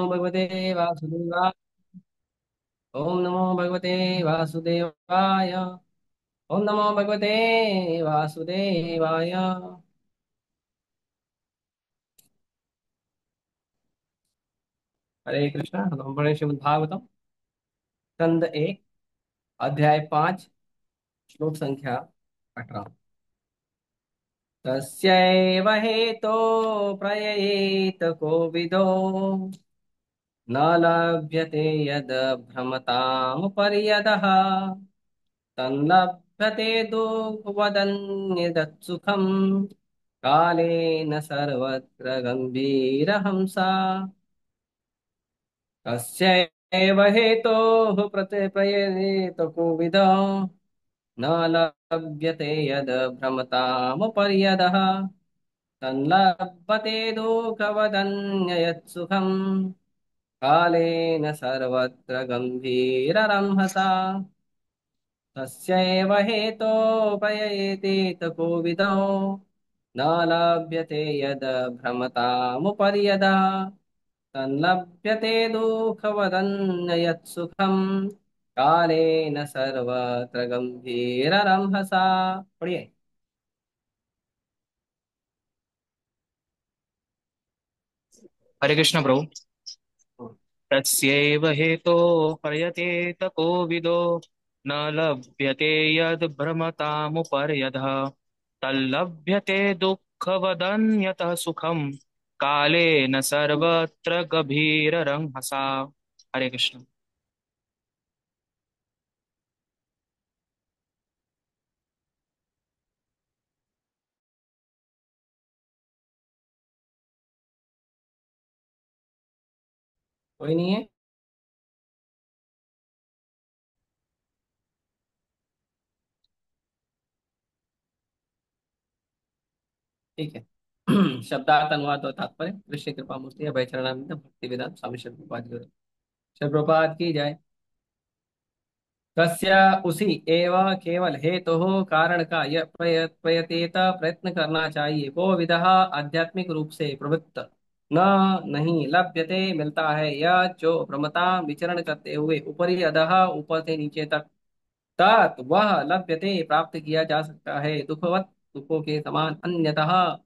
भगवते वासुदेवाय। ओम नमो भगवते वासुदेवाय। ओम नमो भगवते वासुदेवाय। हरे कृष्णा। हम पढ़े श्रीमद् भागवतम स्कंद एक, अध्याय 5, श्लोक संख्या 18। तस्यैव हेतो प्रययेत कोविदो न लभ्यते यद भ्रमतामुपर्यदः तन्लभ्यते दुःखवदन्यदत्सुखम् कालेन सर्वत्र गम्भीरहंसा। कस्यैव हेतोः प्रत्ययेत कोविद न लभ्यते यद् भ्रमतामुपर्यदः तन्लभ्यते दुःखवदन्ययत्सुखम् कालेन सर्वत्र गम्भीररंहसा। तस्यैव हेतोपयेतेत कोविदो न लभ्यते यद् भ्रमतामुपर्यदा तन्लभ्यते दुःखवदन्ययत्सुखम् कालेन सर्वत्र गम्भीररंहसा। पढ़िए। हरे कृष्ण प्रभु। तस्यैव हेतोः प्रयतेत कोविदो न लभ्यते यद् भ्रमतामुपर्यधः तल्लभ्यते दुःखवदन्यतः सुखम् कालेन सर्वत्र गभीररंहसा। हरे कृष्ण। कोई नहीं है? ठीक है। शब्दार्थ अनुवाद और तात्पर्य। कृष्ण कृपा मूर्ति अभय चरणानंद भक्ति वेदांत स्वामी श्री प्रभुपाद की जय। श्री प्रभुपाद की जय। कस्य, उसी, एवं केवल हेतु हो कारण का यह प्रयतेत प्रयत्न करना चाहिए। को विदः आध्यात्मिक रूप से प्रवृत्त न, नहीं, लभ्यते मिलता है, यह जो भ्रमता विचरण करते हुए ऊपरी अधः ऊपर से नीचे तक तत् वह लभ्यते प्राप्त किया जा सकता है दुखवत दुखों के समान अन्यतः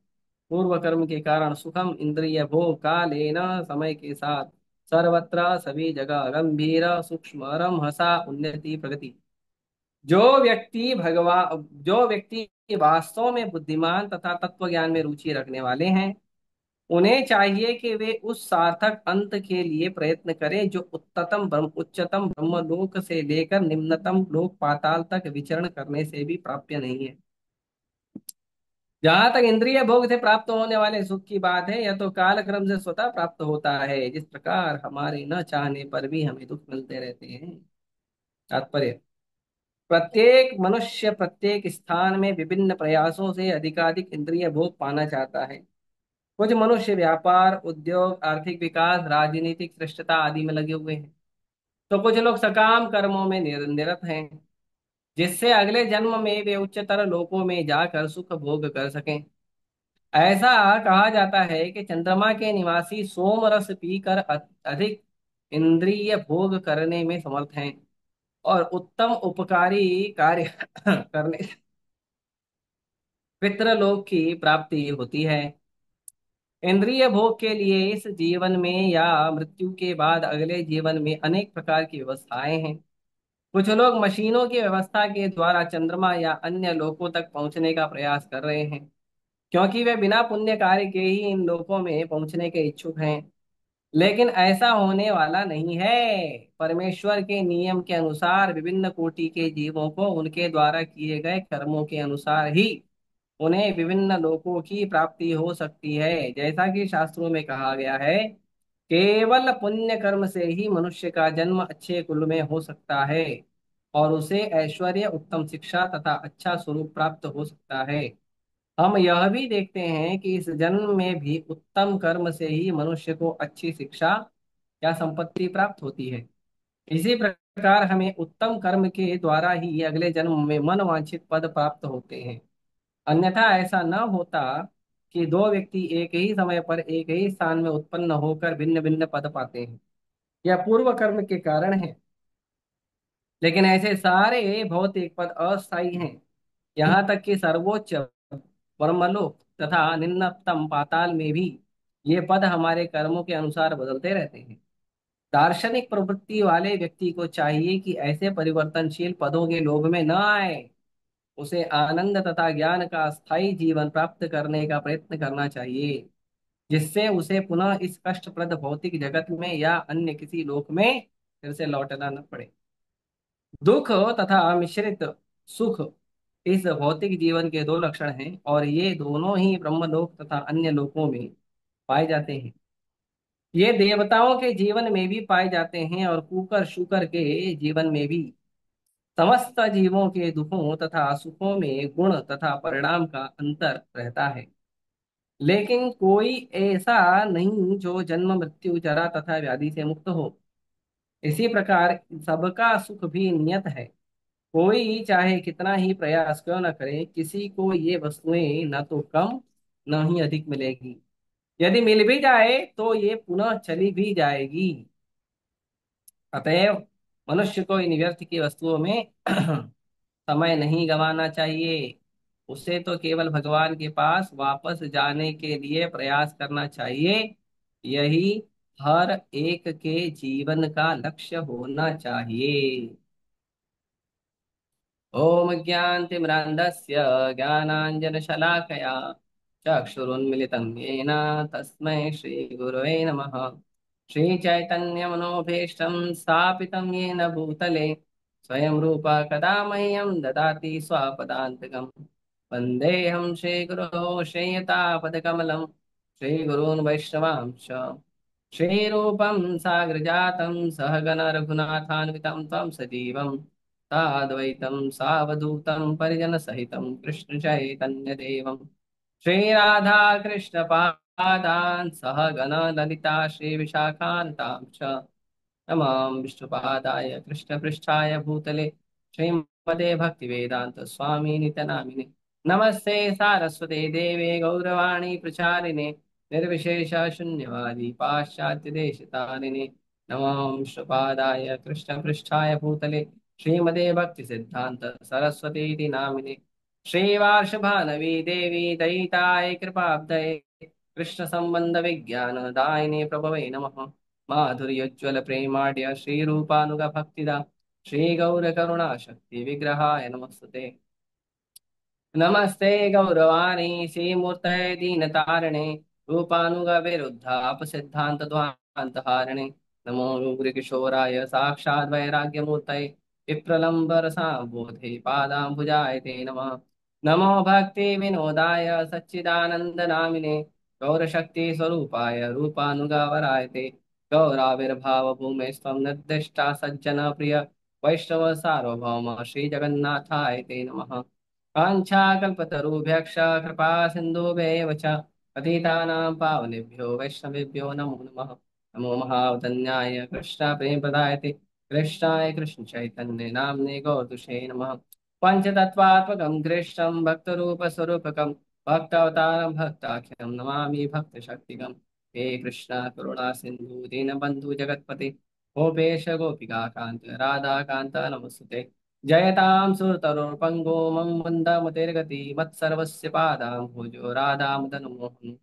पूर्व कर्म के कारण सुखम इंद्रिय भोग कालेन समय के साथ सर्वत्र सभी जगह गंभीर सूक्ष्म रमहसा उन्नति प्रगति। जो व्यक्ति वास्तव में बुद्धिमान तथा तत्व ज्ञान में रुचि रखने वाले हैं, उन्हें चाहिए कि वे उस सार्थक अंत के लिए प्रयत्न करें जो उच्चतम ब्रह्मलोक से लेकर निम्नतम लोक पाताल तक विचरण करने से भी प्राप्य नहीं है। जहां तक इंद्रिय भोग से प्राप्त होने वाले सुख की बात है, यह तो काल क्रम से स्वतः प्राप्त होता है, जिस प्रकार हमारे न चाहने पर भी हमें दुख मिलते रहते हैं। तात्पर्य। प्रत्येक मनुष्य प्रत्येक स्थान में विभिन्न प्रयासों से अधिकाधिक इंद्रिय भोग पाना चाहता है। कुछ मनुष्य व्यापार, उद्योग, आर्थिक विकास, राजनीतिक श्रेष्ठता आदि में लगे हुए हैं, तो कुछ लोग सकाम कर्मों में निरत हैं, जिससे अगले जन्म में वे उच्चतर लोकों में जाकर सुख भोग कर सकें। ऐसा कहा जाता है कि चंद्रमा के निवासी सोम रस पीकर अधिक इंद्रिय भोग करने में समर्थ हैं और उत्तम उपकारी कार्य करने से पितृलोक की प्राप्ति होती है। इंद्रिय भोग के लिए इस जीवन में या मृत्यु के बाद अगले जीवन में अनेक प्रकार की व्यवस्थाएं हैं। कुछ लोग मशीनों की व्यवस्था के द्वारा चंद्रमा या अन्य लोकों तक पहुंचने का प्रयास कर रहे हैं, क्योंकि वे बिना पुण्य कार्य के ही इन लोकों में पहुंचने के इच्छुक हैं। लेकिन ऐसा होने वाला नहीं है। परमेश्वर के नियम के अनुसार विभिन्न कोटि के जीवों को उनके द्वारा किए गए कर्मों के अनुसार ही उन्हें विभिन्न लोकों की प्राप्ति हो सकती है। जैसा कि शास्त्रों में कहा गया है, केवल पुण्य कर्म से ही मनुष्य का जन्म अच्छे कुल में हो सकता है और उसे ऐश्वर्य, उत्तम शिक्षा तथा अच्छा स्वरूप प्राप्त हो सकता है। हम यह भी देखते हैं कि इस जन्म में भी उत्तम कर्म से ही मनुष्य को अच्छी शिक्षा या संपत्ति प्राप्त होती है। इसी प्रकार हमें उत्तम कर्म के द्वारा ही अगले जन्म में मनवांछित पद प्राप्त होते हैं। अन्यथा ऐसा न होता कि दो व्यक्ति एक ही समय पर एक ही स्थान में उत्पन्न होकर भिन्न भिन्न पद पाते हैं, यह पूर्व कर्म के कारण है। लेकिन ऐसे सारे भौतिक पद अस्थायी हैं। यहाँ तक कि सर्वोच्च ब्रह्मलोक तथा निम्नतम पाताल में भी ये पद हमारे कर्मों के अनुसार बदलते रहते हैं। दार्शनिक प्रवृत्ति वाले व्यक्ति को चाहिए कि ऐसे परिवर्तनशील पदों के लोभ में न आए। उसे आनंद तथा ज्ञान का स्थायी जीवन प्राप्त करने का प्रयत्न करना चाहिए, जिससे उसे पुनः इस कष्टप्रद भौतिक जगत में या अन्य किसी लोक में फिर से लौटना न पड़े। दुख तथा मिश्रित सुख इस भौतिक जीवन के दो लक्षण हैं, और ये दोनों ही ब्रह्मलोक तथा अन्य लोकों में पाए जाते हैं। ये देवताओं के जीवन में भी पाए जाते हैं और कुकर शुकर के जीवन में भी। समस्त जीवों के दुखों तथा सुखों में गुण तथा परिणाम का अंतर रहता है, लेकिन कोई ऐसा नहीं जो जन्म मृत्यु जरा तथा व्याधि से मुक्त हो। इसी प्रकार सबका सुख भी नियत है। कोई चाहे कितना ही प्रयास क्यों न करे, किसी को ये वस्तुएं न तो कम न ही अधिक मिलेगी। यदि मिल भी जाए तो ये पुनः चली भी जाएगी। अतएव मनुष्य को इन व्यर्थ की वस्तुओं में समय नहीं गंवाना चाहिए। उसे तो केवल भगवान के पास वापस जाने के लिए प्रयास करना चाहिए। यही हर एक के जीवन का लक्ष्य होना चाहिए। ॐ ज्ञानतिमिरान्धस्य ज्ञानाञ्जनशलाकया चक्षुरुन्मिलितं येन तस्मै श्रीगुरवे नमः। श्रीचैतन्यमनोभीष्टं स्थापितं येन भूतले स्वयं रूपा कदा मह्यं ददाति स्वपदान्तिकम्। वन्देऽहं श्रीगुरो श्रीयतापदकमलं श्रीगुरून् वैष्णवांश्च श्रीरूपं साग्रजातं सहगण रघुनाथान्वितं तं सजीवम् साद्वैतं सावधूतं परिजनसहितं कृष्णचैतन्यदेवं श्रीराधा कृष्णपादान् सह गण ललिता श्रीविशाखान्तां च नमां विष्णुपादाय कृष्णपृष्ठाय भूतले श्रीमते भक्तिवेदांत स्वामी नित्यनामिने नमस्ते सारस्वते देवे गौरवाणी प्रचारिणे निर्विशेष शून्यवादी पाश्चात्य देशतारिणे नमां विष्णुपादाय कृष्णपृष्ठाय भूतले श्रीमते भक्ति सिद्धांत सरस्वती नामिने श्रीवार्षभानवी देवी दयिताय कृपाब्धये कृष्ण संबंध विज्ञान दायिने प्रभवे नमः। माधुर्योज्वल प्रेमाढ्य श्रीरूपानुग भक्तिदा श्री गौर करुणा शक्ति विग्रहाय नमस्ते। नमस्ते गौरवाणी श्रीमूर्तये दीनतारिणे रूपानुग विरुद्धाप सिद्धांत ध्वांत हारिणे नमो गुरुकिशोराय साक्षात् वैराग्यमूर्तये विप्रलम्बर साम्बोधे पादाम्बुजाय ते नमः। नमो भक्ति विनोदाय सच्चिदानंद नामिने गौरशक्ति स्वरूपाय रूपानुगावराय ते गौराविर्भाव भूमे स्वं निर्दिष्टा सज्जन प्रिय वैष्णव सार्वभौम श्री जगन्नाथाय ते नमः। वाञ्छाकल्पतरुभ्यश्च कृपा सिन्धुभ्येव च पतितानां पावनेभ्यो वैष्णवेभ्यो नमो नमः। नमो महावदन्याय कृष्ण प्रेमप्रदायते कृष्णाय कृष्ण चैतन्य नाम्ने गौतुषे नमः। पञ्चतत्त्वात्मकं कृष्णं भक्तरूपस्वरूपकं भक्तावतारं भक्ताख्यं नमामि भक्तशक्तिकं। हे कृष्ण करुणा सिन्धु दीनबन्धु जगत्पते गोपेश गोपिका कान्त राधा कान्त नमस्तुते। जयतां सुरतरुर्पङ्गो मम मन्दमतिर्गति मत्सर्वस्य पादां भुजो राधामदनुमोहन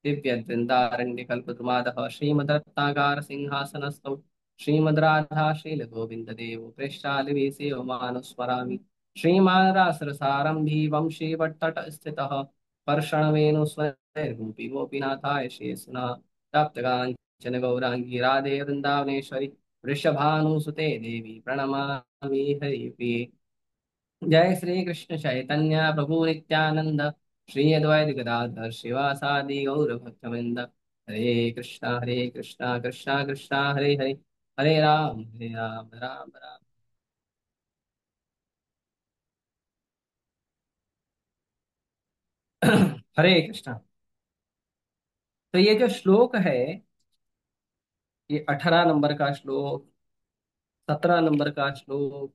दिव्यवृन्दारण्यकल्पद्रुमादः श्रीमद्रत्नागार सिंहासनस्थौ श्रीमद्राधा शीलगोविन्ददेवो प्रेष्ठालिवेशेवमानुस्मरामि। श्रीमान् रासरसारम्भी वंशीवट्टटस्थितः पर्षणवेणुस्वरैर्गोपी गोपीनाथाय शेषुनः तप्तकाञ्चन गौराङ्गी राधे वृन्दावनेश्वरि वृषभानुसुते देवी प्रणमामि हरिप्रिये। जय श्री कृष्ण चैतन्य प्रभु नित्यानंद श्री अद्वैत गदाधर शिवासादि गौर भक्तवृंद। हरे कृष्णा कृष्णा कृष्णा हरे हरे हरे राम राम राम। हरे कृष्णा। तो ये जो श्लोक है, ये 18 नंबर का श्लोक, 17 नंबर का श्लोक,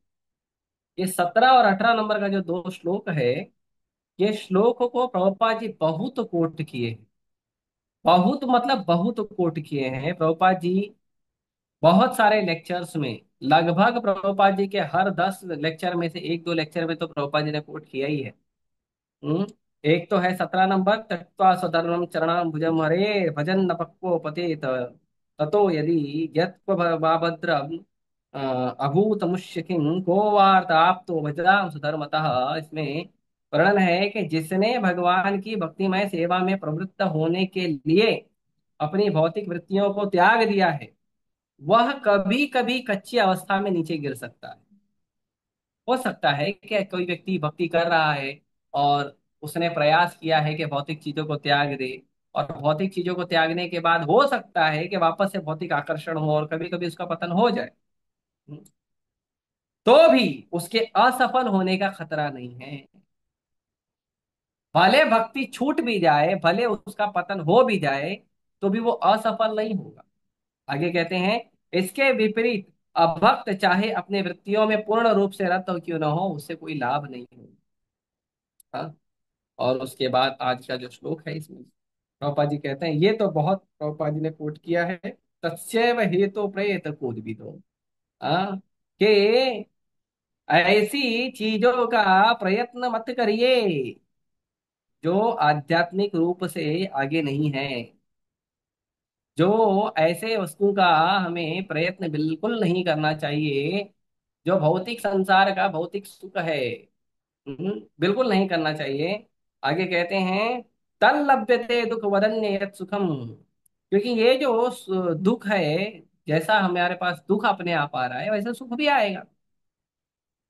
ये 17 और 18 नंबर का जो दो श्लोक है, ये श्लोक को प्रभुपाद जी बहुत कोट किए हैं। बहुत मतलब बहुत कोट किए हैं प्रभुपाद जी। बहुत सारे लेक्चर्स में, लगभग प्रभुपाद जी के हर 10 लेक्चर में से एक दो लेक्चर में तो प्रभुपाद जी ने कोट किया ही है। हम्म। एक तो है 17 नंबर, त्यक्त्वा स्वधर्मं चरणां भुजम हरे भजन न पक्को पतेत ततो यदि यत्भद्रम अभूत मुष्य किं को वार्ताप्तो भजतां सुधर्मतः। इसमें वर्णन है कि जिसने भगवान की भक्तिमय सेवा में प्रवृत्त होने के लिए अपनी भौतिक वृत्तियों को त्याग दिया है, वह कभी कभी कच्ची अवस्था में नीचे गिर सकता है। हो सकता है कि कोई व्यक्ति भक्ति कर रहा है और उसने प्रयास किया है कि भौतिक चीजों को त्याग दे, और भौतिक चीजों को त्यागने के बाद हो सकता है कि वापस से भौतिक आकर्षण हो और कभी कभी उसका पतन हो जाए। तो भी उसके असफल होने का खतरा नहीं है। भले भक्ति छूट भी जाए, भले उसका पतन हो भी जाए, तो भी वो असफल नहीं होगा। आगे कहते हैं, इसके विपरीत अभक्त चाहे अपने वृत्तियों में पूर्ण रूप से रत हो क्यों न हो, उससे कोई लाभ नहीं होगा। हाँ। और उसके बाद आज का जो श्लोक है इसमें प्रभुपाद जी कहते हैं, ये तो बहुत प्रभुपाद जी ने कोट किया है। तस्यैव हेतु प्रेत कोदविदो। हाँ, कि ऐसी चीजों का प्रयत्न मत करिए जो आध्यात्मिक रूप से आगे नहीं है। जो ऐसे वस्तु का हमें प्रयत्न बिल्कुल नहीं करना चाहिए, जो भौतिक संसार का भौतिक सुख है, बिल्कुल नहीं करना चाहिए। आगे कहते हैं, तल लभ्यते दुख वदन्य यत् सुखम। क्योंकि ये जो दुख है, जैसा हमारे पास दुख अपने आप आ रहा है वैसे सुख भी आएगा।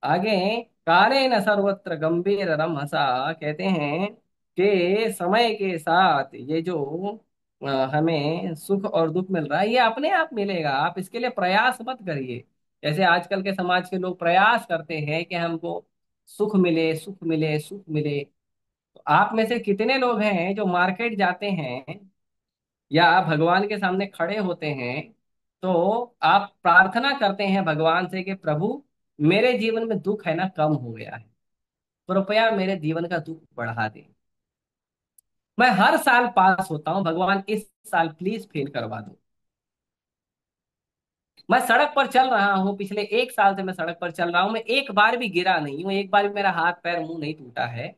आगे, कालेन सर्वत्र गंभीर रमसा, कहते हैं कि समय के साथ ये जो हमें सुख और दुख मिल रहा है ये अपने आप मिलेगा, आप इसके लिए प्रयास मत करिए। जैसे आजकल के समाज के लोग प्रयास करते हैं कि हमको सुख मिले, सुख मिले, सुख मिले। तो आप में से कितने लोग हैं जो मार्केट जाते हैं या भगवान के सामने खड़े होते हैं, तो आप प्रार्थना करते हैं भगवान से कि प्रभु, मेरे जीवन में दुख है ना कम हो गया है, कृपया मेरे जीवन का दुख बढ़ा दे। मैं हर साल पास होता हूं, भगवान इस साल प्लीज फेल करवा दो। मैं सड़क पर चल रहा हूँ, पिछले 1 साल से मैं सड़क पर चल रहा हूँ, मैं एक बार भी गिरा नहीं हूँ, एक बार भी मेरा हाथ पैर मुंह नहीं टूटा है।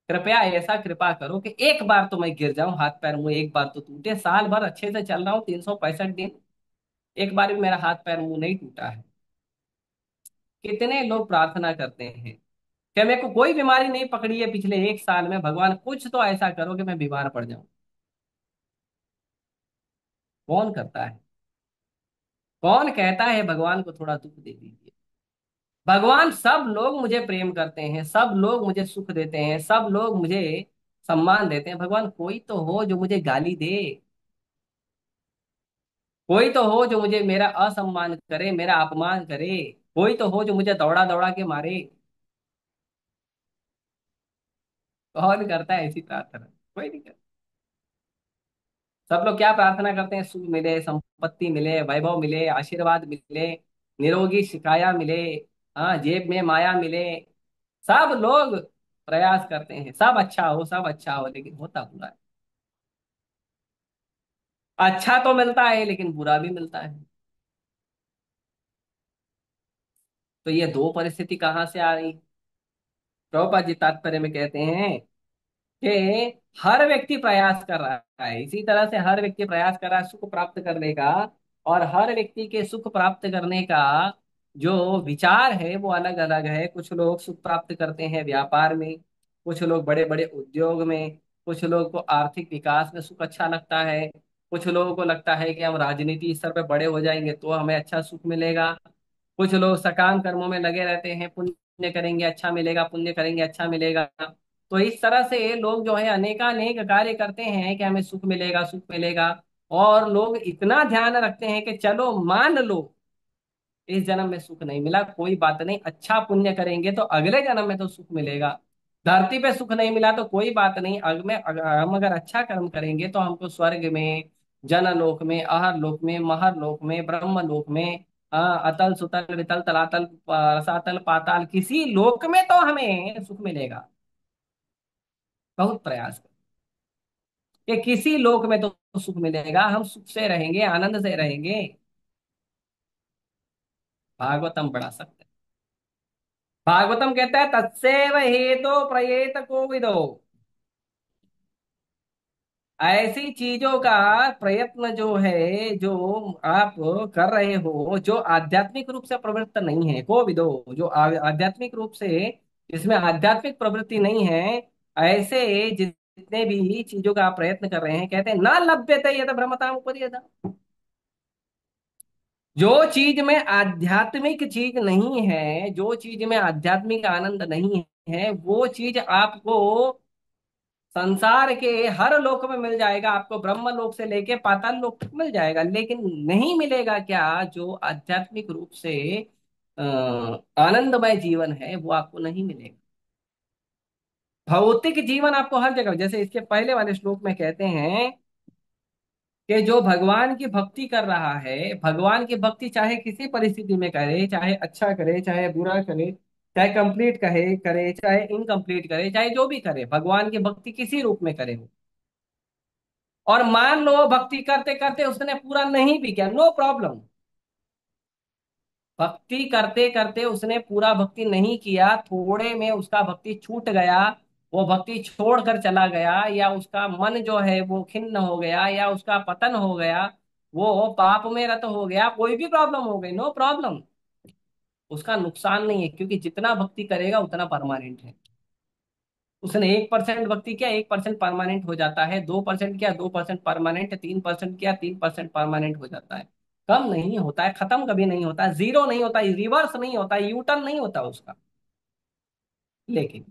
कृपया ऐसा कृपा करो कि एक बार तो मैं गिर जाऊं, हाथ पैर मुंह एक बार तो टूटे। साल भर अच्छे से चल रहा हूँ, 365 दिन, एक बार भी मेरा हाथ पैर मुंह नहीं टूटा है। कितने लोग प्रार्थना करते हैं कि मेरे को कोई बीमारी नहीं पकड़ी है पिछले 1 साल में, भगवान कुछ तो ऐसा करो कि मैं बीमार पड़ जाऊं। कौन करता है? कौन कहता है भगवान को थोड़ा दुख दे दीजिए? भगवान, सब लोग मुझे प्रेम करते हैं, सब लोग मुझे सुख देते हैं, सब लोग मुझे सम्मान देते हैं, भगवान कोई तो हो जो मुझे गाली दे, कोई तो हो जो मुझे मेरा असम्मान करे, मेरा अपमान करे, कोई तो हो जो मुझे दौड़ा दौड़ा के मारे। कौन करता है ऐसी प्रार्थना? कोई नहीं करता। सब लोग क्या प्रार्थना करते हैं? सुख मिले, संपत्ति मिले, वैभव मिले, आशीर्वाद मिले, निरोगी शिकाया मिले, हाँ जेब में माया मिले। सब लोग प्रयास करते हैं सब अच्छा हो, सब अच्छा हो, लेकिन होता बुरा है। अच्छा तो मिलता है लेकिन बुरा भी मिलता है। तो ये दो परिस्थिति कहाँ से आ रही? प्रभुपाद जी तात्पर्य में कहते हैं कि हर व्यक्ति प्रयास कर रहा है, इसी तरह से हर व्यक्ति प्रयास कर रहा है सुख प्राप्त करने का। और हर व्यक्ति के सुख प्राप्त करने का जो विचार है वो अलग अलग है। कुछ लोग सुख प्राप्त करते हैं व्यापार में, कुछ लोग बड़े बड़े उद्योग में, कुछ लोगों को आर्थिक विकास में सुख अच्छा लगता है, कुछ लोगों को लगता है कि हम राजनीति स्तर पे बड़े हो जाएंगे तो हमें अच्छा सुख मिलेगा। कुछ लोग सकाम कर्मों में लगे रहते हैं, पुण्य करेंगे अच्छा मिलेगा, पुण्य करेंगे अच्छा मिलेगा। तो इस तरह से लोग जो है अनेकानेक कार्य करते हैं कि हमें सुख मिलेगा, सुख मिलेगा। और लोग इतना ध्यान रखते हैं कि चलो मान लो इस जन्म में सुख नहीं मिला, कोई बात नहीं, अच्छा पुण्य करेंगे तो अगले जन्म में तो सुख मिलेगा। धरती पे सुख नहीं मिला तो कोई बात नहीं, हम अगर अच्छा कर्म करेंगे तो हमको स्वर्ग में, जनलोक में, अहर लोक में, महर लोक में, ब्रह्म लोक में, अतल सुतल वितल तलातल रसातल पाताल किसी लोक में तो हमें सुख मिलेगा। बहुत प्रयास करें कि किसी लोक में तो सुख मिलेगा, हम सुख से रहेंगे, आनंद से रहेंगे। भागवतम बढ़ा सकते हैं। भागवतम कहता है तत्सेव हेतो प्रयेत को विदो। ऐसी चीजों का प्रयत्न जो है, जो आप कर रहे हो, जो आध्यात्मिक रूप से प्रवृत्त नहीं है, को विदो, जो आध्यात्मिक रूप से, इसमें आध्यात्मिक प्रवृत्ति नहीं है, ऐसे जितने भी चीजों का आप प्रयत्न कर रहे हैं, कहते हैं ना लभ्यते यद भ्रमताम उपरियत। जो चीज में आध्यात्मिक चीज नहीं है, जो चीज में आध्यात्मिक आनंद नहीं है, वो चीज आपको संसार के हर लोक में मिल जाएगा, आपको ब्रह्म लोक से लेके पाताल लोक तक मिल जाएगा, लेकिन नहीं मिलेगा क्या, जो आध्यात्मिक रूप से आनंदमय जीवन है, वो आपको नहीं मिलेगा। भौतिक जीवन आपको हर जगह, जैसे इसके पहले वाले श्लोक में कहते हैं कि जो भगवान की भक्ति कर रहा है, भगवान की भक्ति चाहे किसी परिस्थिति में करे, चाहे अच्छा करे चाहे बुरा करे, चाहे कंप्लीट कहे करे चाहे इनकम्प्लीट करे, चाहे जो भी करे, भगवान की भक्ति किसी रूप में करे वो, और मान लो भक्ति करते करते उसने पूरा नहीं भी किया, नो प्रॉब्लम। भक्ति करते करते उसने पूरा भक्ति नहीं किया, थोड़े में उसका भक्ति छूट गया, वो भक्ति छोड़कर चला गया, या उसका मन जो है वो खिन्न हो गया, या उसका पतन हो गया, वो पाप में रत हो गया, कोई भी प्रॉब्लम हो गई, नो प्रॉब्लम। उसका नुकसान नहीं है, क्योंकि जितना भक्ति करेगा उतना परमानेंट है। उसने 1% भक्ति किया, 1% परमानेंट हो जाता है, 2% किया, 2% परमानेंट, 3% किया, 3% परमानेंट हो जाता है। कम नहीं होता है, खत्म कभी नहीं होता, जीरो नहीं होता, रिवर्स नहीं होता, यूटर्न नहीं होता उसका। लेकिन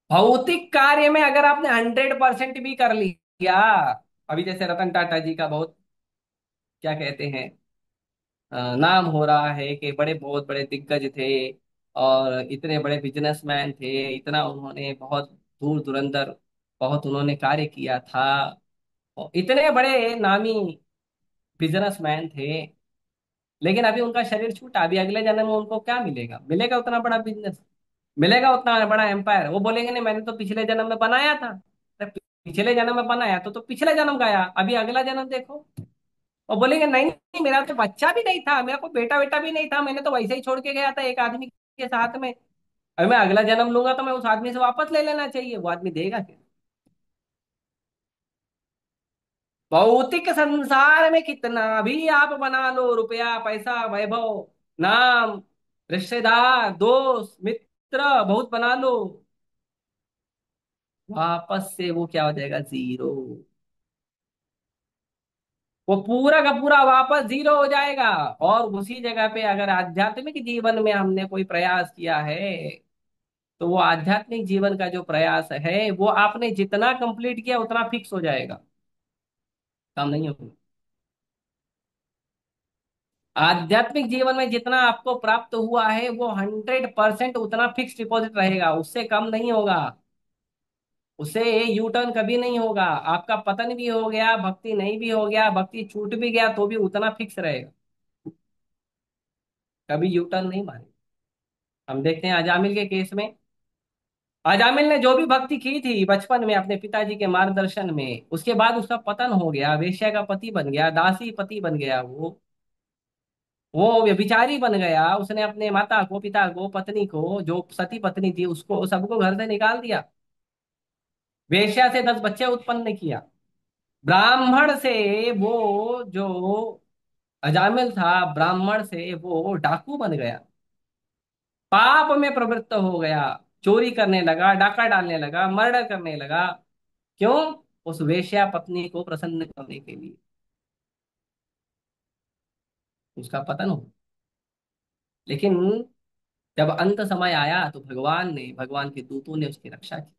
भौतिक कार्य में अगर आपने 100% भी कर लिया, अभी जैसे रतन टाटा जी का बहुत, क्या कहते हैं, नाम हो रहा है कि बड़े, बहुत बड़े दिग्गज थे, और इतने बड़े बिजनेसमैन थे, इतना उन्होंने बहुत दूर धुरंधर बहुत उन्होंने कार्य किया था, और इतने बड़े नामी बिजनेसमैन थे, लेकिन अभी उनका शरीर छूटा, अभी अगले जन्म में उनको क्या मिलेगा? मिलेगा उतना बड़ा बिजनेस, मिलेगा उतना बड़ा एम्पायर? वो बोलेंगे नहीं मैंने तो पिछले जन्म में बनाया था। अरे पिछले जन्म में बनाया तो पिछले जन्म गया, अभी अगला जन्म देखो। और बोलेंगे नहीं नहीं, मेरा तो बच्चा भी नहीं था, मेरा को बेटा बेटा भी नहीं था, मैंने तो वैसे ही छोड़ के गया था एक आदमी के साथ में, अभी मैं अगला जन्म लूंगा तो मैं उस आदमी से वापस ले लेना चाहिए, वो आदमी देगा क्या? भौतिक संसार में कितना भी आप बना लो, रुपया पैसा वैभव नाम, रिश्तेदार दोस्त मित्र बहुत बना लो, वापस से वो क्या हो जाएगा? जीरो। वो पूरा का पूरा वापस जीरो हो जाएगा। और उसी जगह पे अगर आध्यात्मिक जीवन में हमने कोई प्रयास किया है, तो वो आध्यात्मिक जीवन का जो प्रयास है, वो आपने जितना कंप्लीट किया उतना फिक्स हो जाएगा, काम नहीं होगा। आध्यात्मिक जीवन में जितना आपको प्राप्त हुआ है, वो 100% उतना फिक्स डिपॉजिट रहेगा, उससे कम नहीं होगा, उससे यू टर्न कभी नहीं होगा। आपका पतन भी हो गया, भक्ति नहीं भी हो गया, भक्ति छूट भी गया, तो भी उतना फिक्स रहेगा, कभी यू टर्न नहीं मारेगा। हम देखते हैं अजामिल के केस में, अजामिल ने जो भी भक्ति की थी बचपन में अपने पिताजी के मार्गदर्शन में, उसके बाद उसका पतन हो गया, वेश्या का पति बन गया, दासी पति बन गया, वो व्यभिचारी बन गया, उसने अपने माता को, पिता को, पत्नी को, जो सती पत्नी थी उसको, सबको घर से निकाल दिया, वेश्या से 10 बच्चे उत्पन्न किया, ब्राह्मण से वो जो अजामिल था, ब्राह्मण से वो डाकू बन गया, पाप में प्रवृत्त हो गया, चोरी करने लगा, डाका डालने लगा, मर्डर करने लगा। क्यों? उस वेश्या पत्नी को प्रसन्न करने के लिए। उसका पतन हो। लेकिन जब अंत समय आया तो भगवान के दूतों ने उसकी रक्षा की,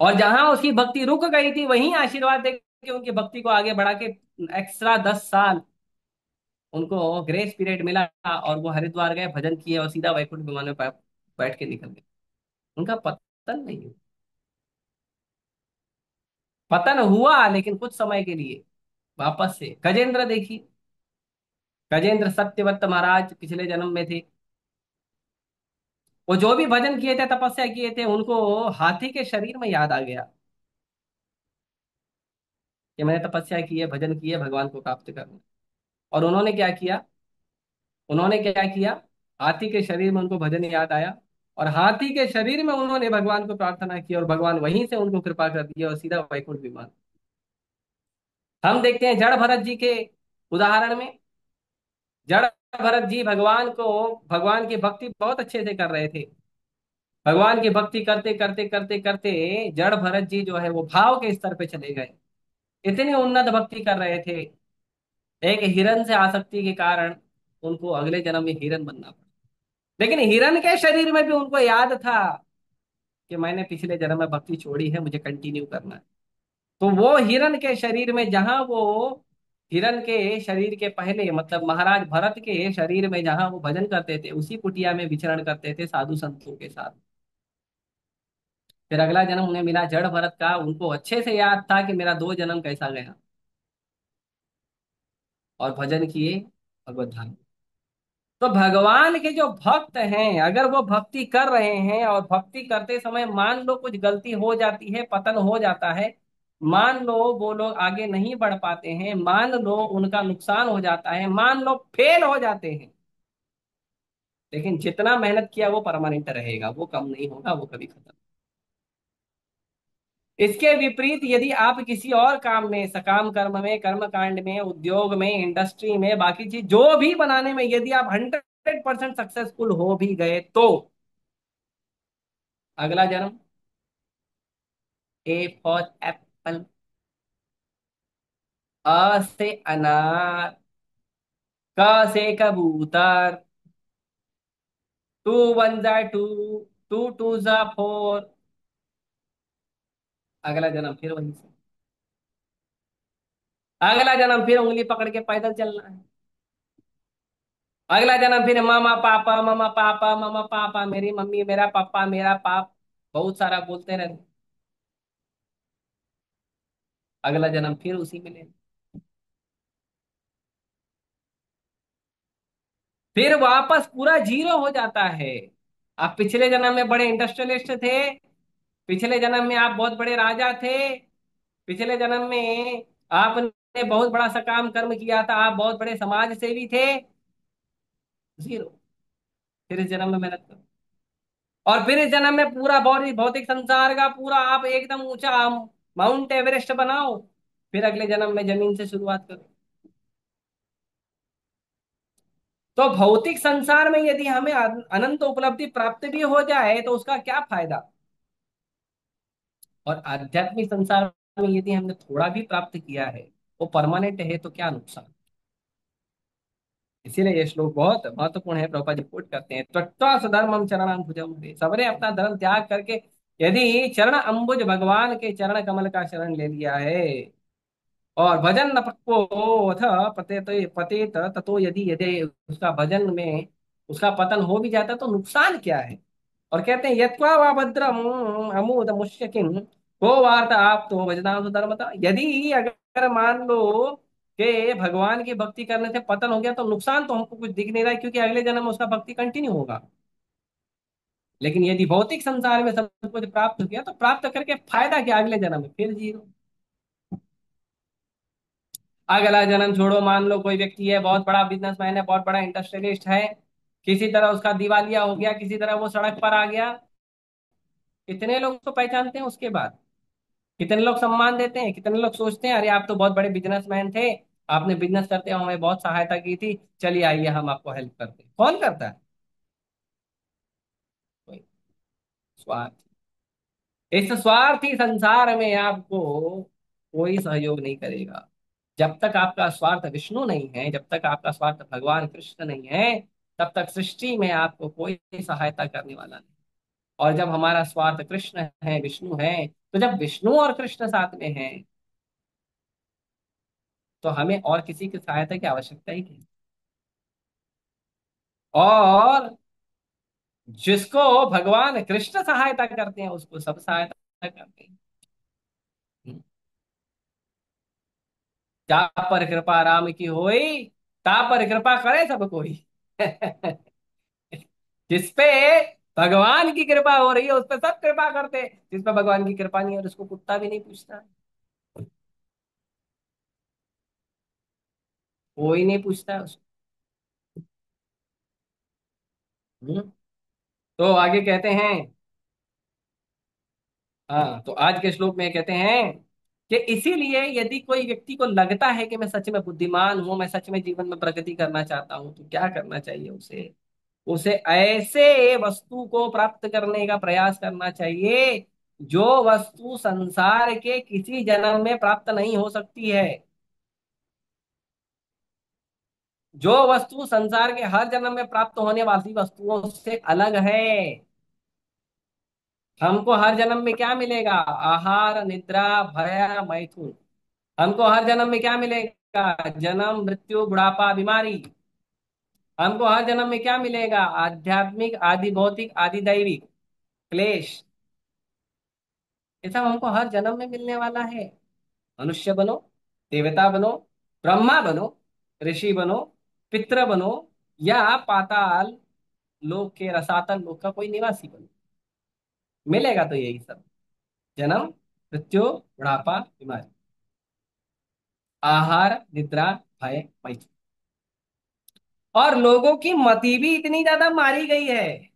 और जहां उसकी भक्ति रुक गई थी, वहीं आशीर्वाद दे के उनकी भक्ति को आगे बढ़ा के एक्स्ट्रा 10 साल उनको ग्रेस पीरियड मिला, और वो हरिद्वार गए, भजन किए, और सीधा वैकुंठ विमान में बैठ के निकल गए। उनका पतन नहीं हुआ। पतन हुआ लेकिन कुछ समय के लिए, वापस से गजेंद्र देखिए, गजेंद्र सत्यवत महाराज पिछले जन्म में थे, वो जो भी भजन किए थे, तपस्या किए थे, उनको हाथी के शरीर में याद आ गया कि मैंने तपस्या की है, भजन किए, भगवान को प्राप्त करना। और उन्होंने क्या किया, उन्होंने क्या किया, हाथी के शरीर में उनको भजन याद आया, और हाथी के शरीर में उन्होंने भगवान को प्रार्थना की, और भगवान वहीं से उनको कृपा कर दिया और सीधा वैकुंठ विमान। हम देखते हैं जड़ भरत जी के उदाहरण में, जड़ भरत जी भगवान की भक्ति बहुत अच्छे से कर रहे थे। भगवान की भक्ति करते करते करते करते जड़ भरत जी जो है वो भाव के स्तर पे चले गए। इतनी उन्नत भक्ति कर रहे थे, एक हिरन से आसक्ति के कारण उनको अगले जन्म में हिरन बनना पड़ा। लेकिन हिरन के शरीर में भी उनको याद था कि मैंने पिछले जन्म में भक्ति छोड़ी है, मुझे कंटिन्यू करना है। तो वो हिरन के शरीर में, जहां वो हिरन के शरीर के पहले, मतलब महाराज भरत के शरीर में जहां वो भजन करते थे, उसी कुटिया में विचरण करते थे साधु संतों के साथ। फिर अगला जन्म उन्हें मिला जड़ भरत का, उनको अच्छे से याद था कि मेरा 2 जन्म कैसा गया, और भजन किए, भगवत धाम। तो भगवान के जो भक्त हैं, अगर वो भक्ति कर रहे हैं और भक्ति करते समय मान लो कुछ गलती हो जाती है, पतन हो जाता है, मान लो वो लोग आगे नहीं बढ़ पाते हैं, मान लो उनका नुकसान हो जाता है, मान लो फेल हो जाते हैं, लेकिन जितना मेहनत किया वो परमानेंट रहेगा, वो कम नहीं होगा, वो कभी खत्म। इसके विपरीत यदि आप किसी और काम में, सकाम कर्म में, कर्म कांड में, उद्योग में, इंडस्ट्री में, बाकी चीज जो भी बनाने में यदि आप 100% सक्सेसफुल हो भी गए, तो अगला जन्म, ए फॉर एप्पल, अ से अनार, क से कबूतर, 2 1 जा 2, 2 2 जा 4, अगला जन्म फिर वहीं से, अगला जन्म फिर उंगली पकड़ के पैदल चलना है, अगला जन्म फिर मामा पापा, मामा पापा, मामा पापा, मेरी मम्मी, मेरा पापा, मेरा पाप, बहुत सारा बोलते रहते। अगला जन्म फिर उसी में लेना, फिर वापस पूरा जीरो हो जाता है। आप पिछले जन्म में बड़े इंडस्ट्रियलिस्ट थे, पिछले जन्म में आप बहुत बड़े राजा थे, पिछले जन्म में आपने बहुत बड़ा सकाम कर्म किया था, आप बहुत बड़े समाज सेवी थे, जीरो। फिर इस जन्म में मेहनत करो, और फिर इस जन्म में पूरा भौतिक भौतिक संसार का पूरा आप एकदम ऊंचा माउंट एवरेस्ट बनाओ, फिर अगले जन्म में जमीन से शुरुआत करो। तो भौतिक संसार में यदि हमें अनंत उपलब्धि प्राप्त भी हो जाए तो उसका क्या फायदा, और आध्यात्मिक संसार में यदि हमने थोड़ा भी प्राप्त किया है, वो परमानेंट है, तो क्या नुकसान। इसीलिए ये श्लोक बहुत महत्वपूर्ण है। प्रभुपाद जी कोट करते हैं, त्यक्त्वा स्वधर्मं चरणं भुजं, सबने अपना धर्म त्याग करके यदि चरण अम्बुज भगवान के चरण कमल का शरण ले लिया है, और भजन न पक्को अथ पतेत पतेत ततो, यदि यदि उसका भजन में उसका पतन हो भी जाता तो नुकसान क्या है। और कहते हैं, यत्वा वा भद्रम अमूद मुष्यकिन को वार्त आप तो भजनाम धर्मता, यदि अगर मान लो कि भगवान की भक्ति करने से पतन हो गया तो नुकसान तो हमको कुछ दिख नहीं रहा है, क्योंकि अगले जन्म में उसका भक्ति कंटिन्यू होगा। लेकिन यदि भौतिक संसार में सब कुछ प्राप्त हो गया तो प्राप्त करके फायदा क्या, अगले जन्म में फिर जीरो। अगला जन्म छोड़ो, मान लो कोई व्यक्ति है, बहुत बड़ा बिजनेसमैन है, बहुत बड़ा इंडस्ट्रियलिस्ट है, किसी तरह उसका दिवालिया हो गया, किसी तरह वो सड़क पर आ गया, कितने लोग उसको पहचानते हैं उसके बाद, कितने लोग सम्मान देते हैं, कितने लोग सोचते हैं अरे आप तो बहुत बड़े बिजनेसमैन थे, आपने बिजनेस करते हुए हमें बहुत सहायता की थी, चलिए आइए हम आपको हेल्प करते हैं। कौन करता है? कोई। स्वार्थ। इस स्वार्थी संसार में आपको कोई सहयोग नहीं करेगा। जब तक आपका स्वार्थ विष्णु नहीं है, जब तक आपका स्वार्थ भगवान कृष्ण नहीं है, तब तक सृष्टि में आपको कोई सहायता करने वाला नहीं। और जब हमारा स्वार्थ कृष्ण है, विष्णु है, तो जब विष्णु और कृष्ण साथ में हैं, तो हमें और किसी की सहायता की आवश्यकता ही नहीं। और जिसको भगवान कृष्ण सहायता करते हैं उसको सब सहायता करते हैं। जा पर कृपा राम की होई, ता पर कृपा करे सब कोई। जिसपे भगवान की कृपा हो रही है, उस पर सब कृपा करते हैं, जिस पर भगवान की कृपा नहीं है और उसको कुत्ता भी नहीं पूछता है। कोई नहीं पूछता है उसको। हम्म। तो आगे कहते हैं, हाँ, तो आज के श्लोक में कहते हैं कि इसीलिए यदि कोई व्यक्ति को लगता है कि मैं सच में बुद्धिमान हूं, मैं सच में जीवन में प्रगति करना चाहता हूं, तो क्या करना चाहिए उसे? उसे ऐसे वस्तु को प्राप्त करने का प्रयास करना चाहिए जो वस्तु संसार के किसी जन्म में प्राप्त नहीं हो सकती है। जो वस्तु संसार के हर जन्म में प्राप्त होने वाली वस्तुओं से अलग है। हमको हर जन्म में क्या मिलेगा? आहार, निद्रा, भय, मैथुन। हमको हर जन्म में क्या मिलेगा? जन्म, मृत्यु, बुढ़ापा, बीमारी। हमको हर जन्म में क्या मिलेगा? आध्यात्मिक, आदि भौतिक, आदि दैविक क्लेश। ये सब हमको हर जन्म में मिलने वाला है। मनुष्य बनो, देवता बनो, ब्रह्मा बनो, ऋषि बनो, पितृ बनो, या पाताल लोक के रसातल लोक का कोई निवासी बनो, मिलेगा तो यही सब। जन्म, मृत्यु, बुढ़ापा, बीमारी, आहार, निद्रा, भय, मैथुन। और लोगों की मति भी इतनी ज्यादा मारी गई है,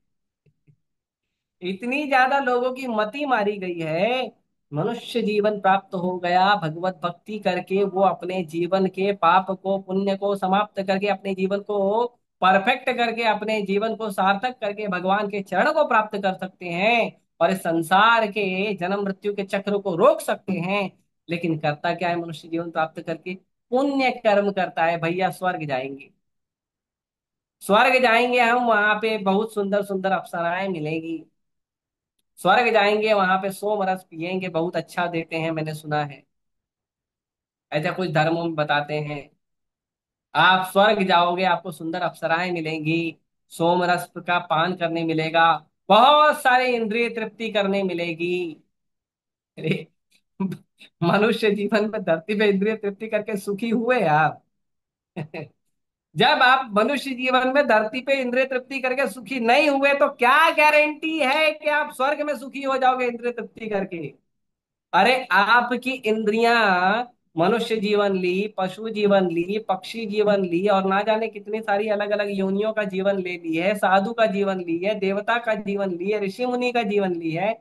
इतनी ज्यादा लोगों की मति मारी गई है। मनुष्य जीवन प्राप्त हो गया भगवत भक्ति करके, वो अपने जीवन के पाप को, पुण्य को समाप्त करके, अपने जीवन को परफेक्ट करके, अपने जीवन को सार्थक करके भगवान के चरण को प्राप्त कर सकते हैं और इस संसार के जन्म मृत्यु के चक्र को रोक सकते हैं। लेकिन करता क्या है मनुष्य जीवन प्राप्त करके? पुण्य कर्म करता है भैया, स्वर्ग जाएंगे। स्वर्ग जाएंगे हम, वहां पे बहुत सुंदर सुंदर अप्सराएं मिलेगी। स्वर्ग जाएंगे, वहां पे सोम रस पियेंगे, बहुत अच्छा देते हैं, मैंने सुना है। ऐसा कुछ धर्मों में बताते हैं। आप स्वर्ग जाओगे, आपको सुंदर अप्सराएं मिलेंगी, सोम रस का पान करने मिलेगा, बहुत सारे इंद्रिय तृप्ति करने मिलेगी। अरे, मनुष्य जीवन में धरती पे इंद्रिय तृप्ति करके सुखी हुए आप? जब आप मनुष्य जीवन में धरती पे इंद्रिय तृप्ति करके सुखी नहीं हुए, तो क्या गारंटी है कि आप स्वर्ग में सुखी हो जाओगे इंद्रिय तृप्ति करके? अरे, आपकी इंद्रियां मनुष्य जीवन ली, पशु जीवन ली, पक्षी जीवन ली, और ना जाने कितनी सारी अलग अलग योनियों का जीवन ले ली है, साधु का जीवन ली है, देवता का जीवन ली है, ऋषि मुनि का जीवन ली है,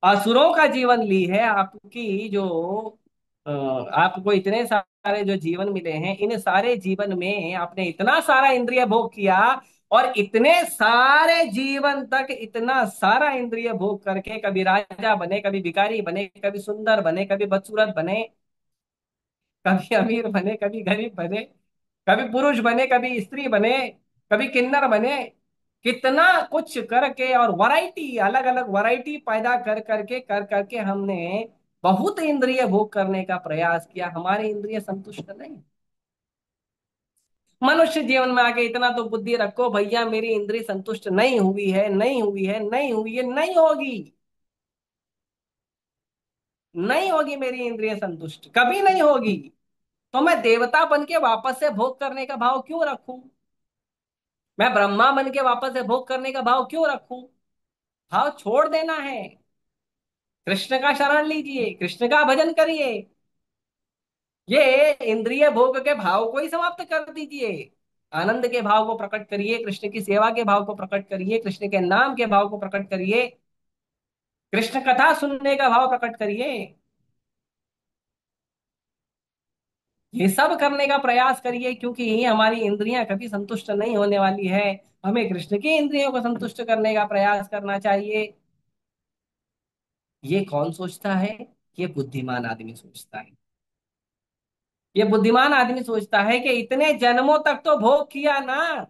असुरों का जीवन ली है। आपकी जो आपको इतने सारे जो जीवन मिले हैं, इन सारे जीवन में आपने इतना सारा इंद्रिय भोग किया, और इतने सारे जीवन तक इतना सारा इंद्रिय भोग करके कभी राजा बने, कभी भिखारी बने, कभी सुंदर बने, कभी बदसूरत बने, कभी अमीर बने, कभी गरीब बने, कभी पुरुष बने, कभी स्त्री बने, कभी किन्नर बने, कितना कुछ करके, और वैरायटी, अलग अलग वैरायटी पैदा कर करके हमने बहुत इंद्रिय भोग करने का प्रयास किया, हमारी इंद्रिय संतुष्ट नहीं। मनुष्य जीवन में आके इतना तो बुद्धि रखो भैया, मेरी इंद्रिय संतुष्ट नहीं हुई है, नहीं हुई है, नहीं हुई है, नहीं होगी। नहीं होगी मेरी इंद्रिय संतुष्ट, कभी नहीं होगी। तो मैं देवता बन के वापस से भोग करने का भाव क्यों रखूं? मैं ब्रह्मा बन के वापस से भोग करने का भाव क्यों रखूं? भाव छोड़ देना है। कृष्ण का शरण लीजिए, कृष्ण का भजन करिए। ये इंद्रिय भोग के भाव को ही समाप्त कर दीजिए। आनंद के भाव को प्रकट करिए, कृष्ण की सेवा के भाव को प्रकट करिए, कृष्ण के नाम के भाव को प्रकट करिए, कृष्ण कथा सुनने का भाव प्रकट करिए। ये सब करने का प्रयास करिए, क्योंकि ये हमारी इंद्रियां कभी संतुष्ट नहीं होने वाली है। हमें कृष्ण की इंद्रियों को संतुष्ट करने का प्रयास करना चाहिए। ये कौन सोचता है? ये बुद्धिमान आदमी सोचता है। ये बुद्धिमान आदमी सोचता है कि इतने जन्मों तक तो भोग किया ना,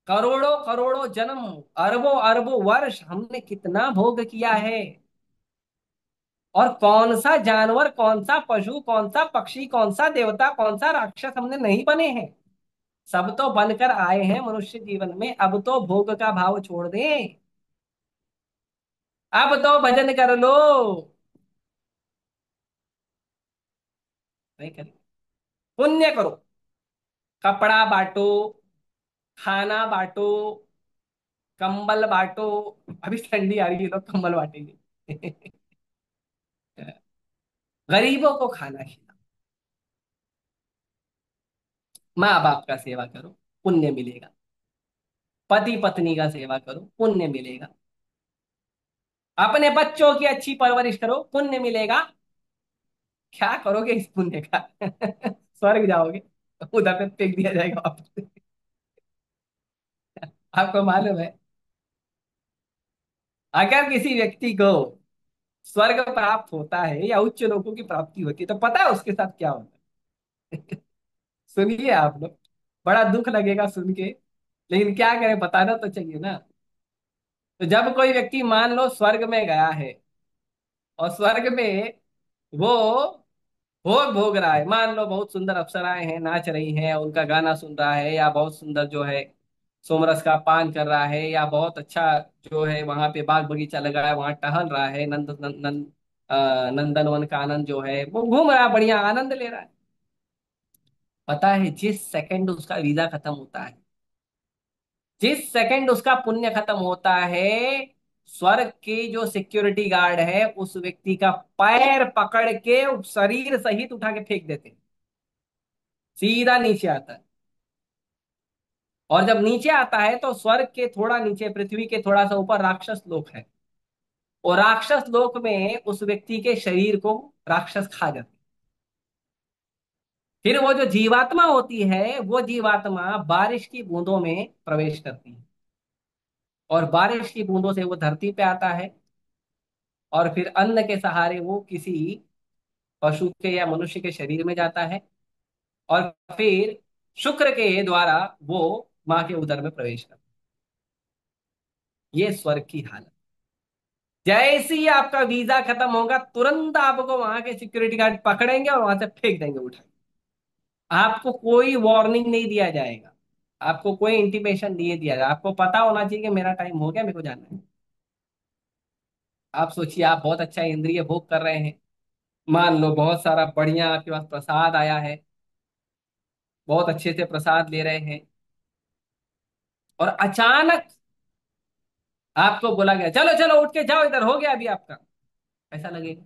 करोड़ों करोड़ों जन्म, अरबों अरबों वर्ष हमने कितना भोग किया है। और कौन सा जानवर, कौन सा पशु, कौन सा पक्षी, कौन सा देवता, कौन सा राक्षस हमने नहीं बने हैं? सब तो बनकर आए हैं मनुष्य जीवन में। अब तो भोग का भाव छोड़ दें, अब तो भजन कर लो। नहीं करें? पुण्य करो, कपड़ा बांटो, खाना बांटो, कंबल बांटो। अभी ठंडी आ रही है तो कंबल बांटेंगे। गरीबों को खाना खिलाओ। माँ बाप का सेवा करो, पुण्य मिलेगा। पति पत्नी का सेवा करो, पुण्य मिलेगा। अपने बच्चों की अच्छी परवरिश करो, पुण्य मिलेगा। क्या करोगे इस पुण्य का? स्वर्ग जाओगे, उधर पे फेंक दिया जाएगा वापस। आपको मालूम है, अगर किसी व्यक्ति को स्वर्ग प्राप्त होता है या उच्च लोगों की प्राप्ति होती है, तो पता है उसके साथ क्या होता है? सुनिए आप लोग, बड़ा दुख लगेगा सुन के, लेकिन क्या करें, बताना तो चाहिए ना। तो जब कोई व्यक्ति मान लो स्वर्ग में गया है, और स्वर्ग में वो भोग भोग रहा है, मान लो बहुत सुंदर अप्सराएं हैं, नाच रही हैं, उनका गाना सुन रहा है, या बहुत सुंदर जो है सोमरस का पान कर रहा है, या बहुत अच्छा जो है वहां पे बाग बगीचा लगा है वहां टहल रहा है, नंदनवन का आनंद जो है वो घूम रहा है, बढ़िया आनंद ले रहा है। पता है जिस सेकंड उसका वीजा खत्म होता है, जिस सेकंड उसका पुण्य खत्म होता है, स्वर्ग के जो सिक्योरिटी गार्ड है उस व्यक्ति का पैर पकड़ के शरीर सहित उठा के फेंक देते हैं, सीधा नीचे आता है। और जब नीचे आता है तो स्वर्ग के थोड़ा नीचे, पृथ्वी के थोड़ा सा ऊपर राक्षस लोक है, और राक्षस लोक में उस व्यक्ति के शरीर को राक्षस खा जाते हैं। फिर वो जो जीवात्मा होती है, वो जीवात्मा बारिश की बूंदों में प्रवेश करती है, और बारिश की बूंदों से वो धरती पे आता है, और फिर अन्न के सहारे वो किसी पशु के या मनुष्य के शरीर में जाता है, और फिर शुक्र के द्वारा वो माँ के उदर में प्रवेश करता है। ये स्वर्ग की हालत। जैसे ही आपका वीजा खत्म होगा, तुरंत आपको वहां के सिक्योरिटी गार्ड पकड़ेंगे और वहां से फेंक देंगे उठा के। आपको कोई वार्निंग नहीं दिया जाएगा, आपको कोई इंटीमेशन नहीं दिया जाएगा, आपको पता होना चाहिए कि मेरा टाइम हो गया, मेरे को जाना है। आप सोचिए, आप बहुत अच्छा इंद्रिय भोग कर रहे हैं, मान लो बहुत सारा बढ़िया आपके पास प्रसाद आया है, बहुत अच्छे से प्रसाद ले रहे हैं, और अचानक आपको बोला गया चलो चलो उठ के जाओ, इधर हो गया अभी आपका। ऐसा लगेगा?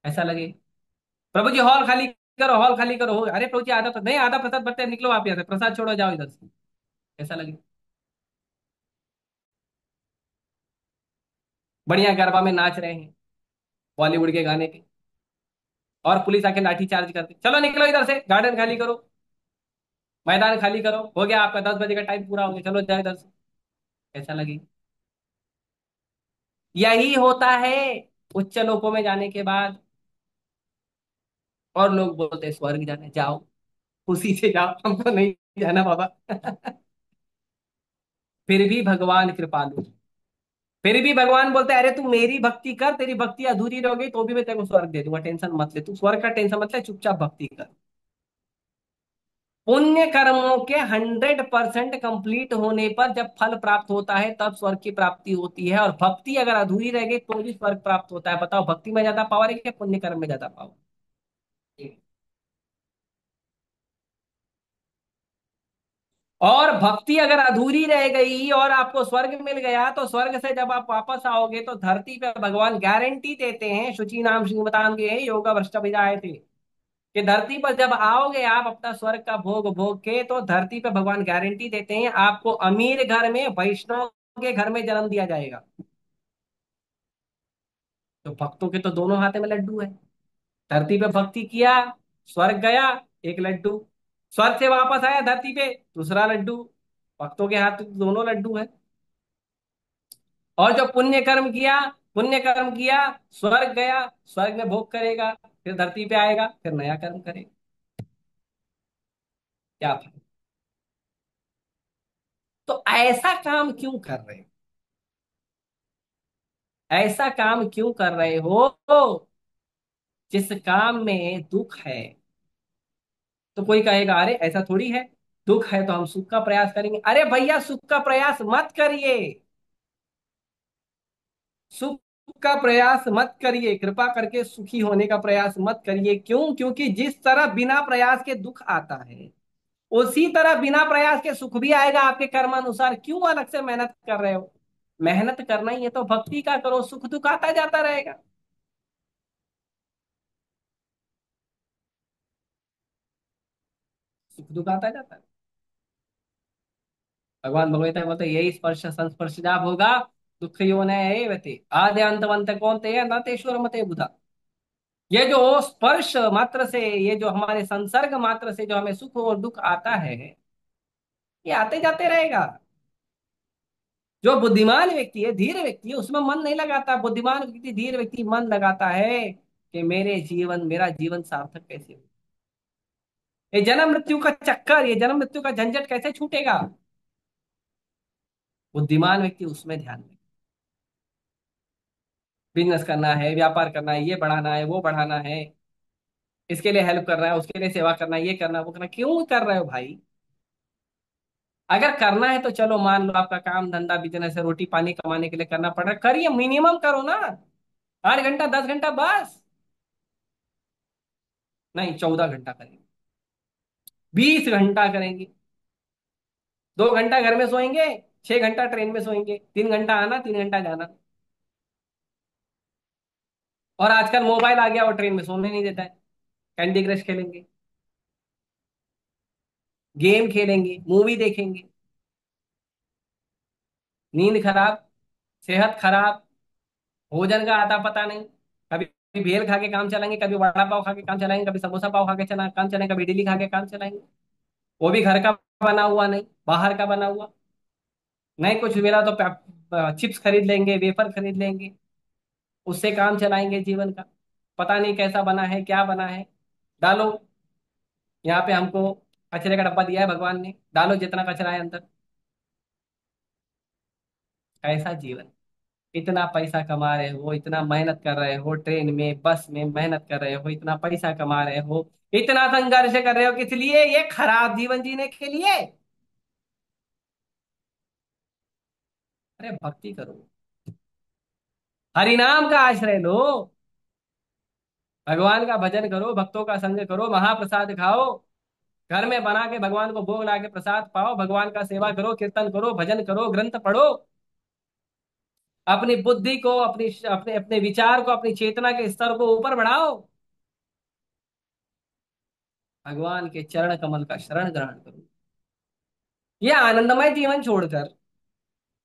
ऐसा लगे, प्रभु जी हॉल खाली करो, हॉल खाली करो, हो गया। अरे प्रभु जी आधा नहीं, आधा प्रसाद बचते हैं, निकलो आप यहाँ से, प्रसाद छोड़ो, जाओ इधर से। ऐसा लगे? बढ़िया गरबा में नाच रहे हैं बॉलीवुड के गाने पे, और पुलिस आके लाठी चार्ज करती, चलो निकलो इधर से, गार्डन खाली करो, मैदान खाली करो, हो गया आपका 10 बजे का टाइम पूरा हो गया, चलो जाओ इधर से। ऐसा लगे? यही होता है उच्च लोकों में जाने के बाद। और लोग बोलते हैं स्वर्ग जाने जाओ, खुशी से जाओ, हमको नहीं जाना बाबा। फिर भी भगवान कृपालु, फिर भी भगवान बोलते हैं अरे तू मेरी भक्ति कर, तेरी भक्ति अधूरी रह गई तो भी मैं तेरे को स्वर्ग दे दूंगा, टेंशन मत ले, तू स्वर्ग का टेंशन मत ले, चुपचाप भक्ति कर। पुण्य कर्मों के 100% कंप्लीट होने पर जब फल प्राप्त होता है तब स्वर्ग की प्राप्ति होती है, और भक्ति अगर अधूरी रह गई तो भी स्वर्ग प्राप्त होता है। बताओ भक्ति में ज्यादा पावर है कि पुण्य कर्म में ज्यादा पावर? और भक्ति अगर अधूरी रह गई और आपको स्वर्ग मिल गया, तो स्वर्ग से जब आप वापस आओगे तो धरती पे भगवान गारंटी देते हैं, शुचि नाम श्रीमताम के योगा भ्रष्ट विजाए थे, कि धरती पर जब आओगे आप अपना स्वर्ग का भोग भोग के, तो धरती पे भगवान गारंटी देते हैं आपको अमीर घर में, वैष्णव के घर में जन्म दिया जाएगा। तो भक्तों के तो दोनों हाथ में लड्डू है, धरती पे भक्ति किया, स्वर्ग गया, एक लड्डू, स्वर्ग से वापस आया धरती पे, दूसरा लड्डू। भक्तों के हाथ में दोनों लड्डू है। और जो पुण्य कर्म किया, स्वर्ग गया, स्वर्ग में भोग करेगा, फिर धरती पे आएगा, फिर नया कर्म करेगा। क्या था? तो ऐसा काम क्यों कर रहे हो? ऐसा काम क्यों कर रहे हो जिस काम में दुख है? तो कोई कहेगा अरे ऐसा थोड़ी है, दुख है तो हम सुख का प्रयास करेंगे। अरे भैया सुख का प्रयास मत करिए, सुख का प्रयास मत करिए, कृपा करके सुखी होने का प्रयास मत करिए। क्यों? क्योंकि जिस तरह बिना प्रयास के दुख आता है, उसी तरह बिना प्रयास के सुख भी आएगा आपके कर्मानुसार। क्यों अलग से मेहनत कर रहे हो? मेहनत करना ही है तो भक्ति का करो, सुख दुख आता जाता रहेगा। सुख दुख आता जाता है। भगवान भगवत बोलते यही स्पर्श संस्पर्श जा होगा दुख यो नते आद्य अंतवंत कौन ते न तेश्वर मते बुधा। ये जो स्पर्श मात्र से, ये जो हमारे संसर्ग मात्र से जो हमें सुख और दुख आता है, ये आते जाते रहेगा। जो बुद्धिमान व्यक्ति है, धीर व्यक्ति है, उसमें मन नहीं लगाता। बुद्धिमान व्यक्ति, धीर व्यक्ति मन लगाता है कि मेरा जीवन सार्थक कैसे हो। ये जन्म मृत्यु का चक्कर, ये जन्म मृत्यु का झंझट कैसे छूटेगा? बुद्धिमान व्यक्ति उसमें ध्यान दे। बिजनेस करना है, व्यापार करना है, ये बढ़ाना है, वो बढ़ाना है, इसके लिए हेल्प करना है, उसके लिए सेवा करना है, ये करना है, वो करना है। क्यों कर रहे हो भाई? अगर करना है तो चलो मान लो आपका काम धंधा बिजनेस है, रोटी पानी कमाने के लिए करना पड़ रहा है, करिए, मिनिमम करो ना। 8 घंटा 10 घंटा बस। नहीं, 14 घंटा करेंगे, 20 घंटा करेंगे। 2 घंटा घर में सोएंगे, 6 घंटा ट्रेन में सोएंगे, 3 घंटा आना 3 घंटा जाना। और आजकल मोबाइल आ गया और ट्रेन में सोने नहीं देता है। कैंडी क्रश खेलेंगे, गेम खेलेंगे, मूवी देखेंगे, नींद खराब, सेहत खराब, भोजन का आता पता नहीं। कभी भेल खा के काम चलाएंगे, कभी वड़ा पाव खा के काम चलाएंगे, कभी समोसा पाव खा के चला काम चलाएंगे, कभी इडली खा के काम चलाएंगे। वो भी घर का बना हुआ नहीं, बाहर का बना हुआ। नहीं कुछ मिला तो चिप्स खरीद लेंगे, वेफर खरीद लेंगे, उससे काम चलाएंगे जीवन का। पता नहीं कैसा बना है, क्या बना है। डालो, यहाँ पे हमको कचरे का डब्बा दिया है भगवान ने, डालो जितना कचरा है अंदर। कैसा जीवन? इतना पैसा कमा रहे हो, इतना मेहनत कर रहे हो, ट्रेन में बस में मेहनत कर रहे हो, इतना पैसा कमा रहे हो, इतना संघर्ष कर रहे हो, किस लिए? ये खराब जीवन जीने के लिए। अरे भक्ति करो, हरिनाम का आश्रय लो, भगवान का भजन करो, भक्तों का संग करो, महाप्रसाद खाओ, घर में बना के भगवान को भोग ला के प्रसाद पाओ, भगवान का सेवा करो, कीर्तन करो, भजन करो, ग्रंथ पढ़ो। अपनी बुद्धि को, अपनी अपने अपने विचार को, अपनी चेतना के स्तर को ऊपर बढ़ाओ। भगवान के चरण कमल का शरण ग्रहण करो। ये आनंदमय जीवन छोड़कर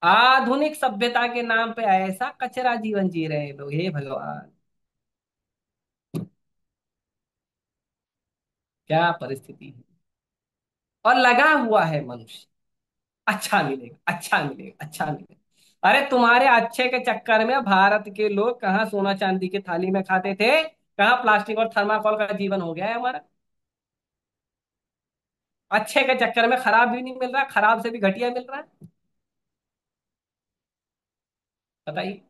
आधुनिक सभ्यता के नाम पे ऐसा कचरा जीवन जी रहे हैं लोग, हे भगवान! क्या परिस्थिति है। और लगा हुआ है मनुष्य, अच्छा मिलेगा, अच्छा मिलेगा, अच्छा मिलेगा। अरे तुम्हारे अच्छे के चक्कर में भारत के लोग कहाँ सोना चांदी की थाली में खाते थे, कहाँ प्लास्टिक और थर्माकोल का जीवन हो गया है हमारा। अच्छे के चक्कर में खराब भी नहीं मिल रहा, खराब से भी घटिया मिल रहा है। बताइए।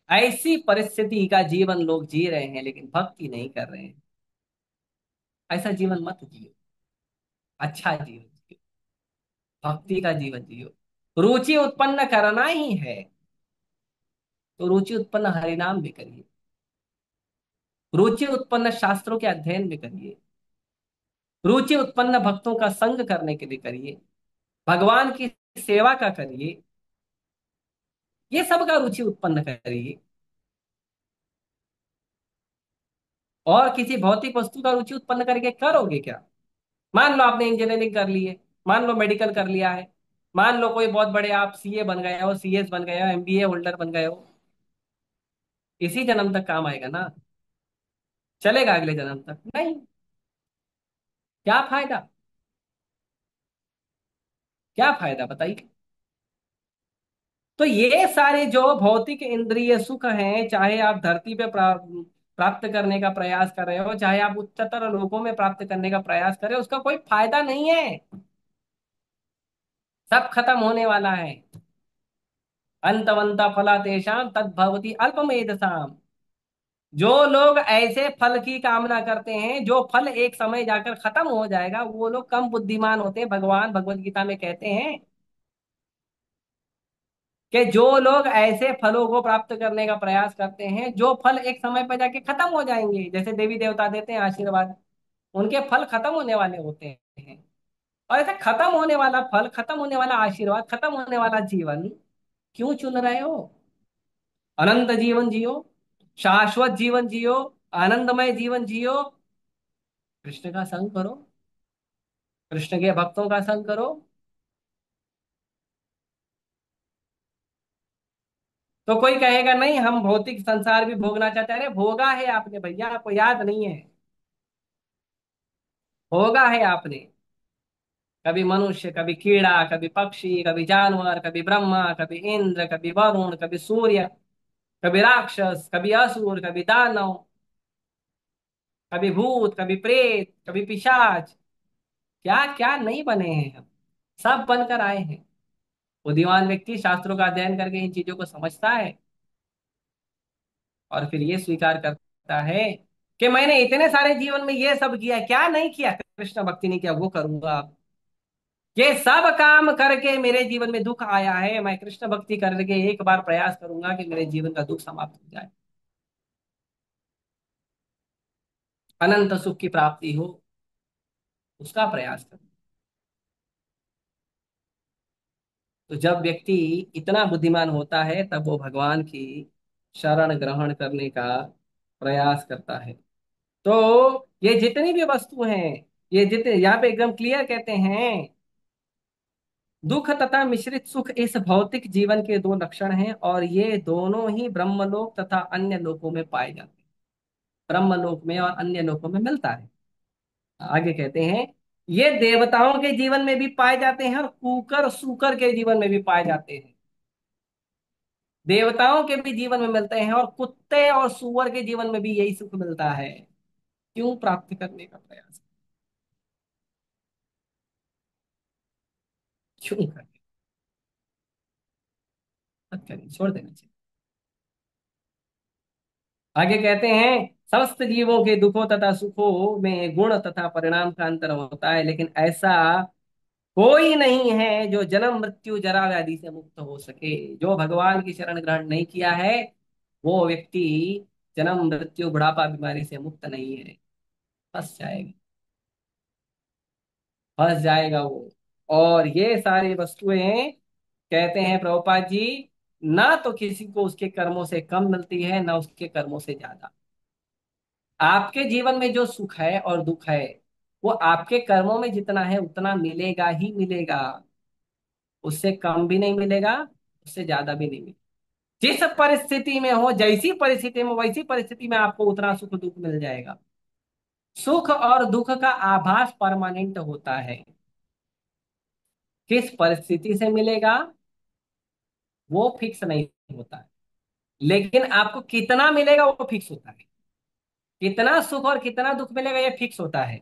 ऐसी परिस्थिति का जीवन लोग जी रहे हैं लेकिन भक्ति नहीं कर रहे हैं। ऐसा जीवन मत जियो, अच्छा जीवन जियो, भक्ति का जीवन जियो। रुचि उत्पन्न करना ही है तो रुचि उत्पन्न हरिनाम भी करिए, रुचि उत्पन्न शास्त्रों के अध्ययन में करिए, रुचि उत्पन्न भक्तों का संग करने के लिए करिए, भगवान की सेवा का करिए, ये सब का रुचि उत्पन्न करिए। और किसी भौतिक वस्तु का रुचि उत्पन्न करके करोगे क्या? मान लो आपने इंजीनियरिंग कर ली है, मान लो मेडिकल कर लिया है, मान लो कोई बहुत बड़े आप सीए बन गए हो, सीएस बन गए हो, एमबीए होल्डर बन गए हो, इसी जन्म तक काम आएगा ना? चलेगा अगले जन्म तक? नहीं। क्या फायदा? क्या फायदा बताइए। तो ये सारे जो भौतिक इंद्रिय सुख हैं, चाहे आप धरती पे प्राप्त करने का प्रयास कर रहे हो, चाहे आप उच्चतर लोकों में प्राप्त करने का प्रयास कर रहे हो, उसका कोई फायदा नहीं है। सब खत्म होने वाला है। अंतवंता फला तेषाम तद्भवती अल्पमेधसाम। जो लोग ऐसे फल की कामना करते हैं, जो फल एक समय जाकर खत्म हो जाएगा, वो लोग कम बुद्धिमान होते हैं। भगवान भगवत गीता में कहते हैं कि जो लोग ऐसे फलों को प्राप्त करने का प्रयास करते हैं जो फल एक समय पर जाके खत्म हो जाएंगे, जैसे देवी देवता देते हैं आशीर्वाद, उनके फल खत्म होने वाले होते हैं। और ऐसे खत्म होने वाला फल, खत्म होने वाला आशीर्वाद, खत्म होने वाला जीवन क्यों चुन रहे हो? अनंत जीवन जियो, शाश्वत जीवन जियो, आनंदमय जीवन जियो, कृष्ण का संग करो, कृष्ण के भक्तों का संग करो। तो कोई कहेगा नहीं हम भौतिक संसार भी भोगना चाहते हैं। अरे भोगा है आपने भैया, आपको याद नहीं है? भोगा है आपने। कभी मनुष्य, कभी कीड़ा, कभी पक्षी, कभी जानवर, कभी ब्रह्मा, कभी इंद्र, कभी वरुण, कभी सूर्य, कभी राक्षस, कभी असुर, कभी दानव, कभी भूत, कभी प्रेत, कभी पिशाच, क्या क्या नहीं बने हैं हम, सब बनकर आए हैं। बुद्धिमान व्यक्ति शास्त्रों का अध्ययन करके इन चीजों को समझता है और फिर ये स्वीकार करता है कि मैंने इतने सारे जीवन में ये सब किया, क्या नहीं किया? कृष्ण भक्ति नहीं किया, वो करूंगा अब। ये सब काम करके मेरे जीवन में दुख आया है, मैं कृष्ण भक्ति करके एक बार प्रयास करूंगा कि मेरे जीवन का दुख समाप्त हो जाए, अनंत सुख की प्राप्ति हो, उसका प्रयास करूं। तो जब व्यक्ति इतना बुद्धिमान होता है तब वो भगवान की शरण ग्रहण करने का प्रयास करता है। तो ये जितनी भी वस्तु हैं, ये जितने यहाँ पे एकदम क्लियर कहते हैं, दुख तथा मिश्रित सुख इस भौतिक जीवन के दो लक्षण हैं और ये दोनों ही ब्रह्मलोक तथा अन्य लोकों में पाए जाते हैं। ब्रह्मलोक में और अन्य लोकों में मिलता है। आगे कहते हैं ये देवताओं के जीवन में भी पाए जाते हैं और कुकर सूकर के जीवन में भी पाए जाते हैं। देवताओं के भी जीवन में मिलते हैं और कुत्ते और सूअर के जीवन में भी यही सुख मिलता है। क्यों प्राप्त करने का प्रयास? क्यों करें? मत करें, छोड़ देना चाहिए। आगे कहते हैं समस्त जीवों के दुखों तथा सुखों में गुण तथा परिणाम का अंतर होता है, लेकिन ऐसा कोई नहीं है जो जन्म मृत्यु जरा व्याधि से मुक्त हो सके। जो भगवान की शरण ग्रहण नहीं किया है वो व्यक्ति जन्म मृत्यु बुढ़ापा बीमारी से मुक्त नहीं है, फंस जाएगा, फंस जाएगा वो। और ये सारी वस्तुएं कहते हैं प्रभुपाद जी, ना तो किसी को उसके कर्मों से कम मिलती है ना उसके कर्मों से ज्यादा। आपके जीवन में जो सुख है और दुख है वो आपके कर्मों में जितना है उतना मिलेगा ही मिलेगा, उससे कम भी नहीं मिलेगा, उससे ज्यादा भी नहीं मिलेगा। जिस परिस्थिति में हो, जैसी परिस्थिति में, वैसी परिस्थिति में आपको उतना सुख दुख मिल जाएगा। सुख और दुख का आभास परमानेंट होता है, किस परिस्थिति से मिलेगा वो फिक्स नहीं होता है, लेकिन आपको कितना मिलेगा वो फिक्स होता है। कितना सुख और कितना दुख मिलेगा ये फिक्स होता है,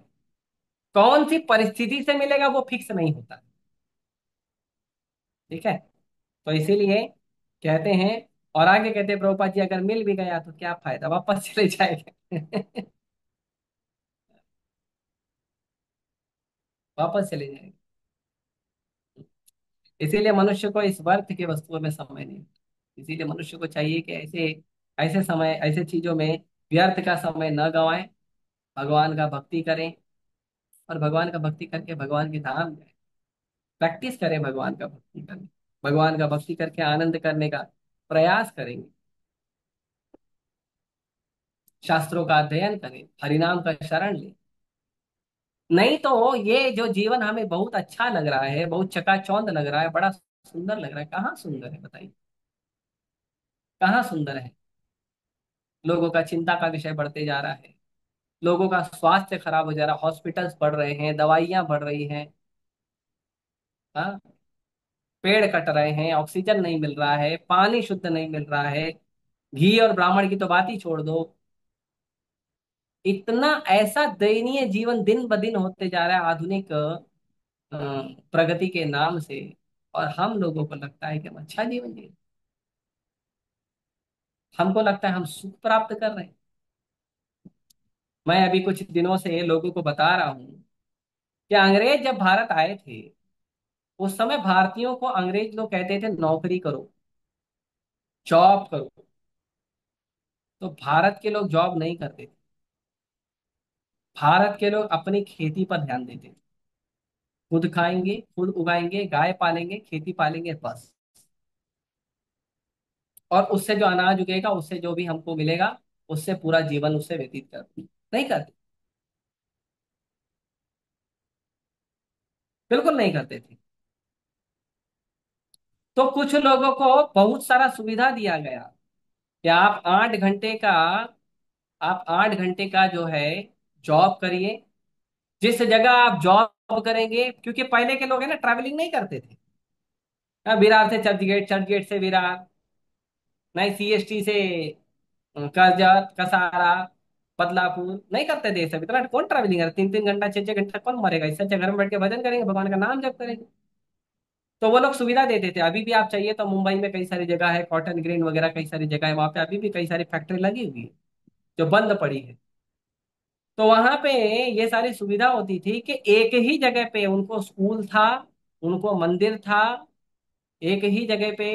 कौन सी परिस्थिति से मिलेगा वो फिक्स नहीं होता। ठीक है? तो इसीलिए कहते हैं, और आगे कहते हैं प्रभुपाद जी अगर मिल भी गया तो क्या फायदा, वापस चले जाएगा। वापस चले जाएंगे। इसीलिए मनुष्य को इस वर्थ के वस्तुओं में समय नहीं। इसीलिए मनुष्य को चाहिए कि ऐसे ऐसे समय, ऐसे चीजों में व्यर्थ का समय न गवाएं, भगवान का भक्ति करें और भगवान का भक्ति करके भगवान के धाम जाए। प्रैक्टिस करें भगवान का भक्ति करने, भगवान का भक्ति करके आनंद करने का प्रयास करेंगे, शास्त्रों का अध्ययन करें, हरिनाम का शरण लें। नहीं तो ये जो जीवन हमें बहुत अच्छा लग रहा है, बहुत चकाचौंध लग रहा है, बड़ा सुंदर लग रहा है, कहाँ सुंदर है बताइए? कहाँ सुंदर है? लोगों का चिंता का विषय बढ़ते जा रहा है, लोगों का स्वास्थ्य खराब हो जा रहा है, हॉस्पिटल्स बढ़ रहे हैं, दवाइयां बढ़ रही हैं। हाँ, पेड़ कट रहे हैं, ऑक्सीजन नहीं मिल रहा है, पानी शुद्ध नहीं मिल रहा है, घी और ब्राह्मण की तो बात ही छोड़ दो। इतना ऐसा दयनीय जीवन दिन ब दिन होते जा रहा है आधुनिक प्रगति के नाम से, और हम लोगों को लगता है कि हम अच्छा जीवन जी, हमको लगता है हम सुख प्राप्त कर रहे हैं। मैं अभी कुछ दिनों से लोगों को बता रहा हूं कि अंग्रेज जब भारत आए थे उस समय भारतीयों को अंग्रेज लोग कहते थे नौकरी करो। जॉब करो। तो भारत के लोग जॉब नहीं करते थे। भारत के लोग अपनी खेती पर ध्यान देते थे। खुद खाएंगे, खुद उगाएंगे, गाय पालेंगे, खेती पालेंगे, बस। और उससे जो अनाज उगेगा, उससे जो भी हमको मिलेगा, उससे पूरा जीवन उससे व्यतीत करते, नहीं करते। बिल्कुल नहीं करते थे। तो कुछ लोगों को बहुत सारा सुविधा दिया गया कि आप 8 घंटे का जो है जॉब करिए। जिस जगह आप जॉब करेंगे, क्योंकि पहले के लोग है ना ट्रैवलिंग नहीं करते थे। विरार से चर्चगेट, चर्चगेट से विरार, नहीं सीएसटी से करजत, कसारा, बदलापुर, नहीं करते थे ये सब। इतना कौन ट्रैवलिंग है, 3 3 घंटा, 6 6 घंटा कौन मरेगा। इससे अच्छा घर में बैठ के भजन करेंगे, भगवान का नाम जप करेंगे। तो वो लोग सुविधा देते थे। अभी भी आप चाहिए तो मुंबई में कई सारी जगह है, कॉटन ग्रीन वगैरह कई सारी जगह है, वहां पे अभी भी कई सारी फैक्ट्री लगी हुई है जो बंद पड़ी है। तो वहां पे ये सारी सुविधा होती थी कि एक ही जगह पे उनको स्कूल था, उनको मंदिर था, एक ही जगह पे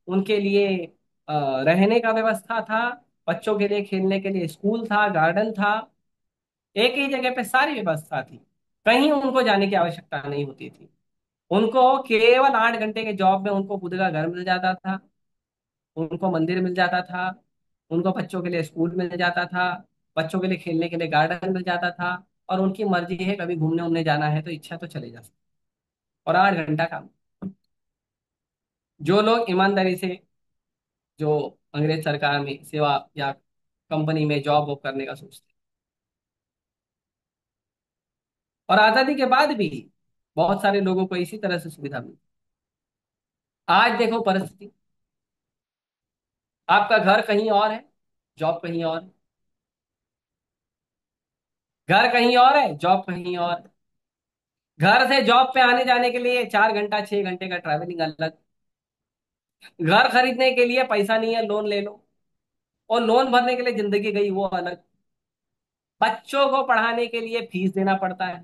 उनके लिए रहने का व्यवस्था था, बच्चों के लिए खेलने के लिए स्कूल था, गार्डन था। एक ही जगह पे सारी व्यवस्था थी। कहीं उनको जाने की आवश्यकता नहीं होती थी। उनको केवल 8 घंटे के जॉब में उनको खुद का घर मिल जाता था, उनको मंदिर मिल जाता था, उनको बच्चों के लिए स्कूल मिल जाता था, बच्चों के लिए खेलने के लिए गार्डन मिल जाता था। और उनकी मर्जी है, कभी घूमने उमने जाना है तो इच्छा तो चले जा सकते। और 8 घंटा काम। जो लोग ईमानदारी से, जो अंग्रेज सरकार में सेवा या कंपनी में जॉब वॉब करने का सोचते, और आजादी के बाद भी बहुत सारे लोगों को इसी तरह से सुविधा मिली। आज देखो परिस्थिति, आपका घर कहीं और है, जॉब कहीं और है। घर कहीं और है, जॉब कहीं और है। घर से जॉब पे आने जाने के लिए 4 घंटा 6 घंटे का ट्रैवलिंग अलग। घर खरीदने के लिए पैसा नहीं है, लोन ले लो, और लोन भरने के लिए जिंदगी गई वो अलग। बच्चों को पढ़ाने के लिए फीस देना पड़ता है,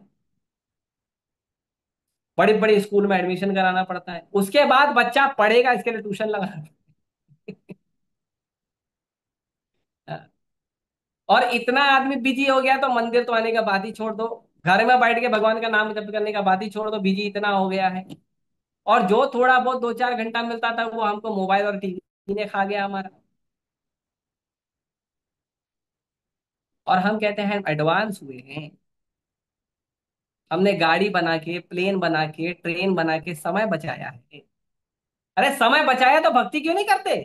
बड़े बड़े स्कूल में एडमिशन कराना पड़ता है, उसके बाद बच्चा पढ़ेगा इसके लिए ट्यूशन लगाना। और इतना आदमी बिजी हो गया तो मंदिर तो आने का बात ही छोड़ दो। घर में बैठ के भगवान का नाम जप करने का बात ही छोड़ दो, बिजी इतना हो गया है। और जो थोड़ा बहुत 2 4 घंटा मिलता था वो हमको मोबाइल और टीवी ने खा गया हमारा। और हम कहते हैं एडवांस हुए हैं। हमने गाड़ी बना के, प्लेन बना के, ट्रेन बना के समय बचाया है। अरे समय बचाया तो भक्ति क्यों नहीं करते।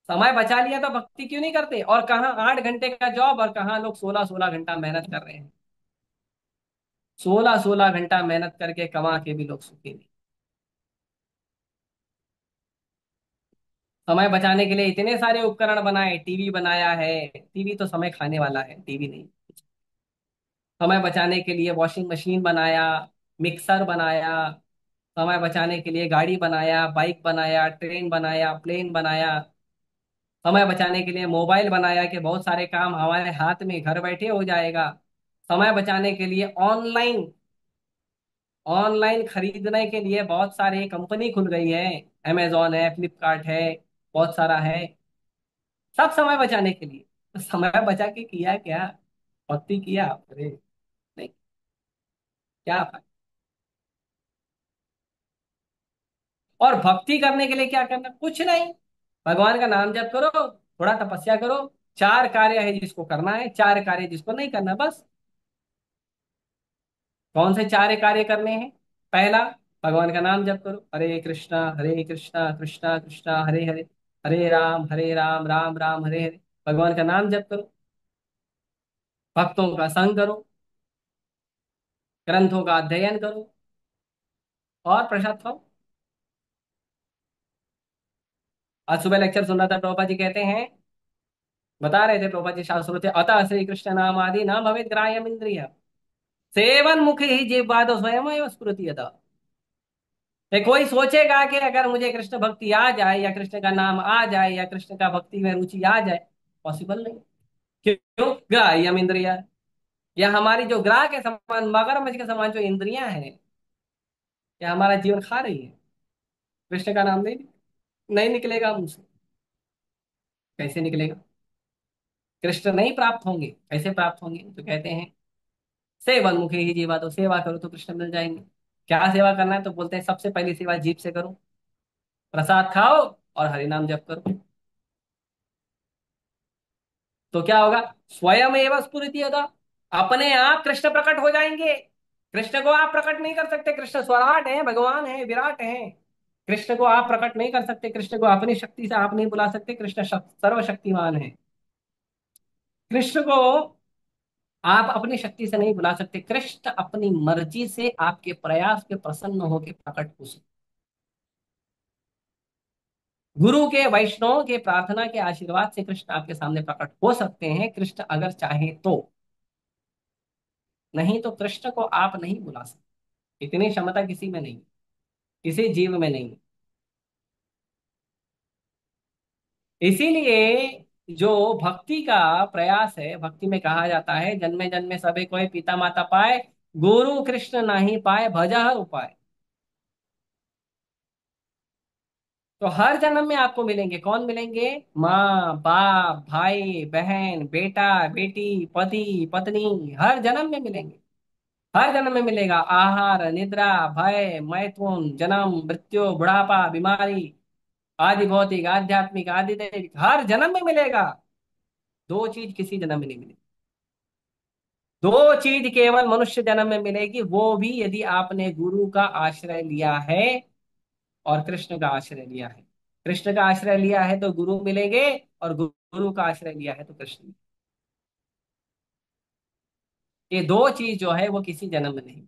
समय बचा लिया तो भक्ति क्यों नहीं करते। और कहाँ 8 घंटे का जॉब, और कहाँ लोग 16 16 घंटा मेहनत कर रहे हैं। 16 16 घंटा मेहनत करके कमा के भी लोग सुखी नहीं। समय बचाने के लिए इतने सारे उपकरण बनाए, टीवी बनाया है। टीवी तो समय खाने वाला है, टीवी नहीं। समय बचाने के लिए वॉशिंग मशीन बनाया, मिक्सर बनाया, समय बचाने के लिए गाड़ी बनाया, बाइक बनाया, ट्रेन बनाया, प्लेन बनाया। समय बचाने के लिए मोबाइल बनाया कि बहुत सारे काम हमारे हाथ में घर बैठे हो जाएगा। समय बचाने के लिए ऑनलाइन, ऑनलाइन खरीदने के लिए बहुत सारे कंपनी खुल गई है। अमेजोन है, फ्लिपकार्ट है, बहुत सारा है। सब समय बचाने के लिए। तो समय बचा के किया क्या, भक्ति किया अरे नहीं, क्या फायदा। और भक्ति करने के लिए क्या करना, कुछ नहीं। भगवान का नाम जप करो, थोड़ा तपस्या करो। 4 कार्य है जिसको करना है, 4 कार्य जिसको नहीं करना, बस। कौन से 4 कार्य करने हैं। पहला, भगवान का नाम जप करो, हरे कृष्णा कृष्णा कृष्णा हरे हरे, हरे राम राम राम हरे हरे। भगवान का नाम जप करो, भक्तों का संग करो, ग्रंथों का अध्ययन करो, और प्रसाद खाओ। आज सुबह लेक्चर सुन रहा था, प्रभुपा जी कहते हैं, बता रहे थे प्रभुपा जी शास्त्रों थे, अतः श्री कृष्ण नाम आदि न भवेत ग्राह्यम इंद्रिय, सेवन मुखे ही जीवाद स्वयं एव स्फुरति यदा। कोई सोचेगा कि अगर मुझे कृष्ण भक्ति आ जाए, या कृष्ण का नाम आ जाए, या कृष्ण का भक्ति में रुचि आ जाए, पॉसिबल नहीं। क्यों, ग्राह्यम इंद्रिय, या हमारी जो ग्राह के समान, मगरमच्छ के समान जो इंद्रियां हैं, या हमारा जीवन खा रही है। कृष्ण का नाम नहीं, नहीं निकलेगा मुझसे। कैसे निकलेगा? कृष्ण नहीं प्राप्त होंगे, कैसे प्राप्त होंगे? तो कहते हैं सेवन मुखे ही जीवा, तो सेवा करो तो कृष्ण मिल जाएंगे। क्या सेवा करना है? तो बोलते हैं सबसे पहली सेवा जीभ से करो, प्रसाद खाओ और हरि नाम जप करो। तो क्या होगा? स्वयं एवं स्फुरिति यदा, अपने आप कृष्ण प्रकट हो जाएंगे। कृष्ण को आप प्रकट नहीं कर सकते, कृष्ण स्वराट है, भगवान है, विराट है। कृष्ण को आप प्रकट नहीं कर सकते, कृष्ण को अपनी शक्ति से आप नहीं बुला सकते, कृष्ण सर्वशक्तिमान है। कृष्ण को आप अपनी शक्ति से नहीं बुला सकते, कृष्ण अपनी मर्जी से आपके प्रयास पे प्रसन्न होकर प्रकट हो सकते। गुरु के, वैष्णव के प्रार्थना के आशीर्वाद से कृष्ण आपके सामने प्रकट हो सकते हैं, कृष्ण अगर चाहे तो। नहीं तो कृष्ण को आप नहीं बुला सकते, इतनी क्षमता किसी में नहीं, किसी जीव में नहीं। इसीलिए जो भक्ति का प्रयास है, भक्ति में कहा जाता है जन्मे जन्मे सबे कोई पिता माता पाए, गुरु कृष्ण नहीं पाए भजह उपाय। तो हर जन्म में आपको मिलेंगे, कौन मिलेंगे? माँ बाप, भाई बहन, बेटा बेटी, पति पत्नी, हर जन्म में मिलेंगे। हर जन्म में मिलेगा। आहार, निद्रा, भय, मैथुन, जन्म, मृत्यु, बुढ़ापा, बीमारी, आदि भौतिक, आध्यात्मिक, आदि दैविक, हर जन्म में मिलेगा। दो चीज किसी जन्म में नहीं मिलेगी। दो चीज केवल मनुष्य जन्म में मिलेगी, वो भी यदि आपने गुरु का आश्रय लिया है और कृष्ण का आश्रय लिया है। कृष्ण का आश्रय लिया है तो गुरु मिलेंगे, और गुरु का आश्रय लिया है तो कृष्ण मिलेंगे। ये दो चीज जो है वो किसी जन्म में नहीं,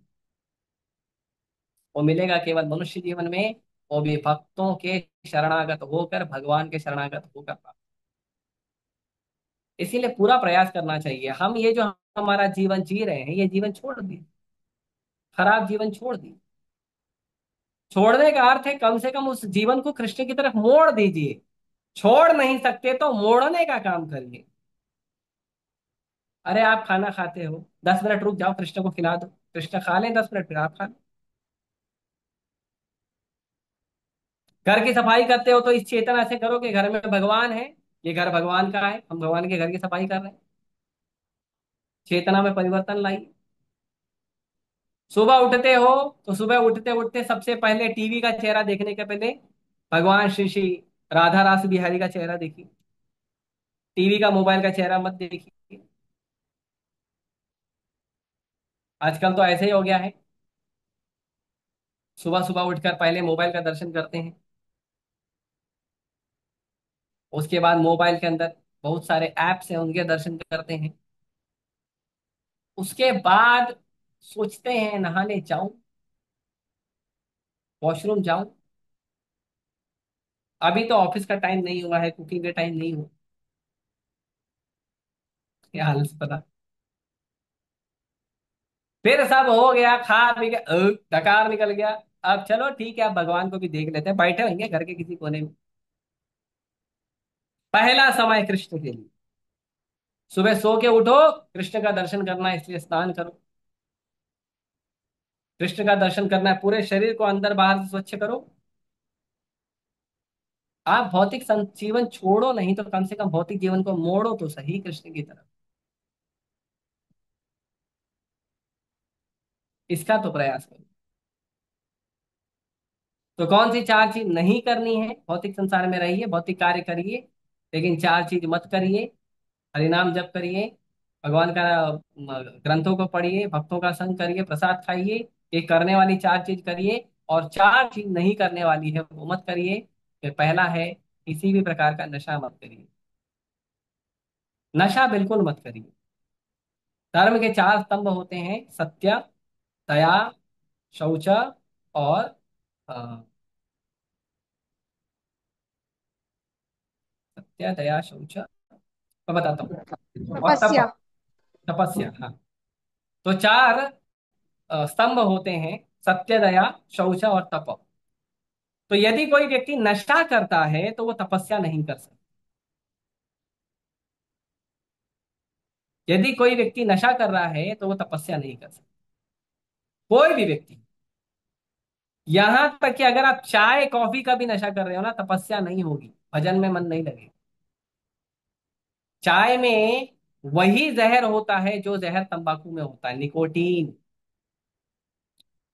वो मिलेगा केवल मनुष्य जीवन में, वो भी भक्तों के शरणागत होकर, भगवान के शरणागत होकर। इसीलिए पूरा प्रयास करना चाहिए। हम ये जो हमारा जीवन जी रहे हैं, ये जीवन छोड़ दिए, खराब जीवन छोड़ दिए। छोड़ने का अर्थ है कम से कम उस जीवन को कृष्ण की तरफ मोड़ दीजिए। छोड़ नहीं सकते तो मोड़ने का काम करिए। अरे आप खाना खाते हो, 10 मिनट रुक जाओ, कृष्ण को खिला दो, कृष्ण खा लें 10 मिनट, फिर आप खा लो। घर की सफाई करते हो तो इस चेतना से करो कि घर में भगवान है, ये घर भगवान का है, हम भगवान के घर की सफाई कर रहे हैं। चेतना में परिवर्तन लाइए। सुबह उठते हो तो सुबह उठते उठते सबसे पहले टीवी का चेहरा देखने के पहले भगवान श्री श्री राधा रास बिहारी का चेहरा देखिए। टीवी का, मोबाइल का चेहरा मत देखिए। आजकल तो ऐसे ही हो गया है, सुबह सुबह उठकर पहले मोबाइल का दर्शन करते हैं, उसके बाद मोबाइल के अंदर बहुत सारे ऐप्स हैं उनके दर्शन करते हैं, उसके बाद सोचते हैं नहाने जाऊं, वॉशरूम जाऊं। अभी तो ऑफिस का टाइम नहीं हुआ है, कुकिंग का टाइम नहीं हुआ, क्या हाल से पता। फिर सब हो गया, खा पी के डकार निकल गया। अब चलो ठीक है, अब भगवान को भी देख लेते हैं, बैठे होंगे घर के किसी कोने में। पहला समय कृष्ण के लिए, सुबह सो के उठो, कृष्ण का दर्शन करना है इसलिए स्नान करो। कृष्ण का दर्शन करना है, पूरे शरीर को अंदर बाहर से स्वच्छ करो। आप भौतिक जीवन छोड़ो नहीं तो कम से कम भौतिक जीवन को मोड़ो तो सही कृष्ण की तरफ। इसका तो प्रयास करो। तो कौन सी चार चीज नहीं करनी है? भौतिक संसार में रहिए, भौतिक कार्य करिए, लेकिन चार चीज मत करिए। हरिनाम जप करिए, भगवान का ग्रंथों को पढ़िए, भक्तों का संग करिए, प्रसाद खाइए। ये करने वाली चार चीज करिए। और चार चीज नहीं करने वाली है वो मत करिए। फिर पहला है, किसी भी प्रकार का नशा मत करिए। नशा बिल्कुल मत करिए। धर्म के चार स्तंभ होते हैं: सत्य, दया, शौच और सत्य, दया, शौच, मैं बताता हूँ, और तप, तपस्या। तपस्या। हाँ, तो चार स्तंभ होते हैं: सत्य, दया, शौच और तप। तो यदि कोई व्यक्ति नशा करता है तो वो तपस्या नहीं कर सकता। यदि कोई व्यक्ति नशा कर रहा है तो वो तपस्या नहीं कर सकता। कोई भी व्यक्ति, यहां तक कि अगर आप चाय कॉफी का भी नशा कर रहे हो ना, तपस्या नहीं होगी, भजन में मन नहीं लगेगा। चाय में वही जहर होता है जो जहर तंबाकू में होता है, निकोटीन।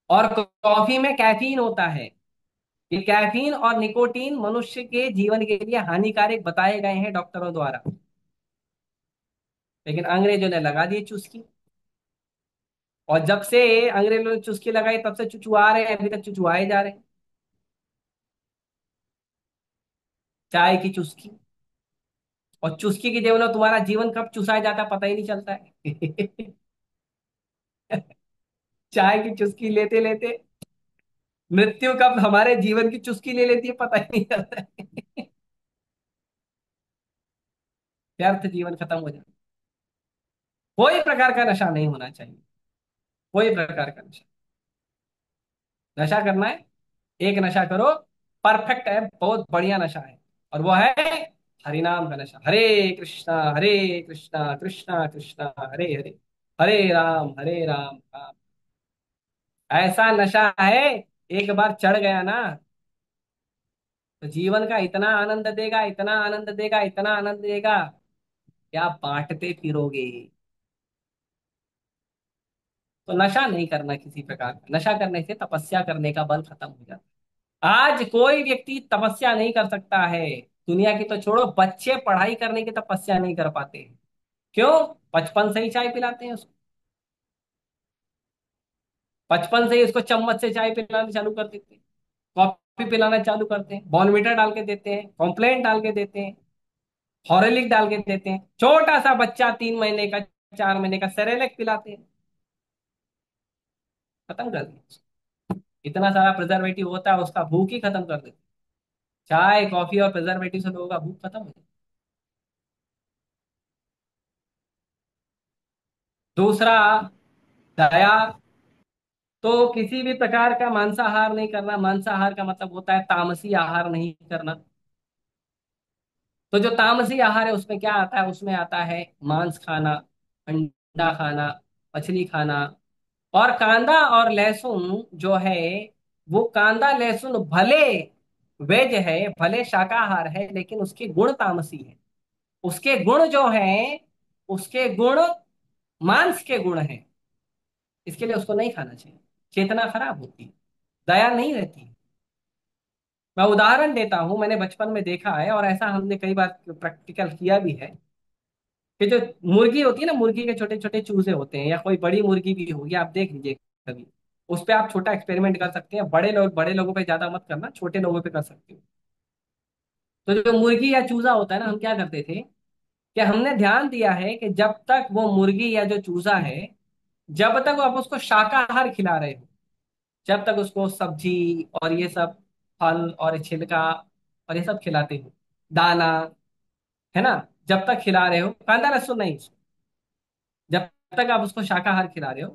और कॉफी में कैफीन होता है। ये कैफीन और निकोटीन मनुष्य के जीवन के लिए हानिकारक बताए गए हैं डॉक्टरों द्वारा। लेकिन अंग्रेजों ने लगा दी चुस्की। और जब से अंग्रेजों ने चुस्की लगाई, तब से चुचुआ रहे हैं, अभी तक चुचुआए जा रहे हैं। चाय की चुस्की। और चुस्की की जेब में तुम्हारा जीवन कब चुसाया जाता है पता ही नहीं चलता है। चाय की चुस्की लेते लेते मृत्यु कब हमारे जीवन की चुस्की ले लेती है पता ही नहीं चलता है। व्यर्थ जीवन खत्म हो जाता है। कोई प्रकार का नशा नहीं होना चाहिए। कोई प्रकार का नशा। नशा करना है, एक नशा करो, परफेक्ट है, बहुत बढ़िया नशा है। और वो है हरिनाम का नशा। हरे कृष्णा कृष्णा कृष्णा हरे हरे, हरे राम राम। ऐसा नशा है, एक बार चढ़ गया ना, तो जीवन का इतना आनंद देगा, इतना आनंद देगा, इतना आनंद देगा, क्या बांटते फिरोगे। तो नशा नहीं करना किसी प्रकार का। नशा करने से तपस्या करने का बल खत्म हो जाता है। आज कोई व्यक्ति तपस्या नहीं कर सकता है। दुनिया की तो छोड़ो, बच्चे पढ़ाई करने की तपस्या नहीं कर पाते हैं। क्यों? बचपन से ही चाय पिलाते हैं उसको। बचपन से ही उसको चम्मच से चाय पिलाना चालू कर देते हैं। कॉफी पिलाना चालू करते हैं, बॉर्नविटा डाल के देते हैं, कॉम्प्लेन डाल के देते हैं, हॉर्लिक डाल के देते हैं। छोटा सा बच्चा 3 महीने का, 4 महीने का सेरेलेक पिलाते हैं। खत्म कर दिया। इतना सारा प्रिजर्वेटिव होता है, उसका भूख ही खत्म कर देते हैं। चाय कॉफी और प्रिजर्वेटिव से लोगों का भूख खत्म हो जाता है। दूसरा, दया। तो किसी भी प्रकार का मांसाहार नहीं करना। मांसाहार का मतलब होता है तामसी आहार नहीं करना। तो जो तामसी आहार है उसमें क्या आता है? उसमें आता है मांस खाना, अंडा खाना, मछली खाना। और कांदा और लहसुन जो है, वो कांदा लहसुन भले वेज है, भले शाकाहार है, लेकिन उसके गुण तामसी है। उसके गुण जो हैं, उसके गुण मांस के गुण हैं। इसके लिए उसको नहीं खाना चाहिए। चेतना खराब होती है, दया नहीं रहती। मैं उदाहरण देता हूं, मैंने बचपन में देखा है और ऐसा हमने कई बार प्रैक्टिकल किया भी है, कि जो मुर्गी होती है ना, मुर्गी के छोटे छोटे चूजे होते हैं, या कोई बड़ी मुर्गी भी होगी, आप देख लीजिए कभी। उस पर आप छोटा एक्सपेरिमेंट कर सकते हैं। बड़े लोगों पे ज्यादा मत करना, छोटे लोगों पे कर सकते हो। तो जो मुर्गी या चूजा होता है ना, हम क्या करते थे कि हमने ध्यान दिया है कि जब तक वो मुर्गी या जो चूजा है, जब तक आप उसको शाकाहार खिला रहे हो, जब तक उसको सब्जी और ये सब फल और छिलका और ये सब खिलाते हो, दाना, है ना, जब तक खिला रहे हो, कांदा लहसुन नहीं, जब तक आप उसको शाकाहार खिला रहे हो,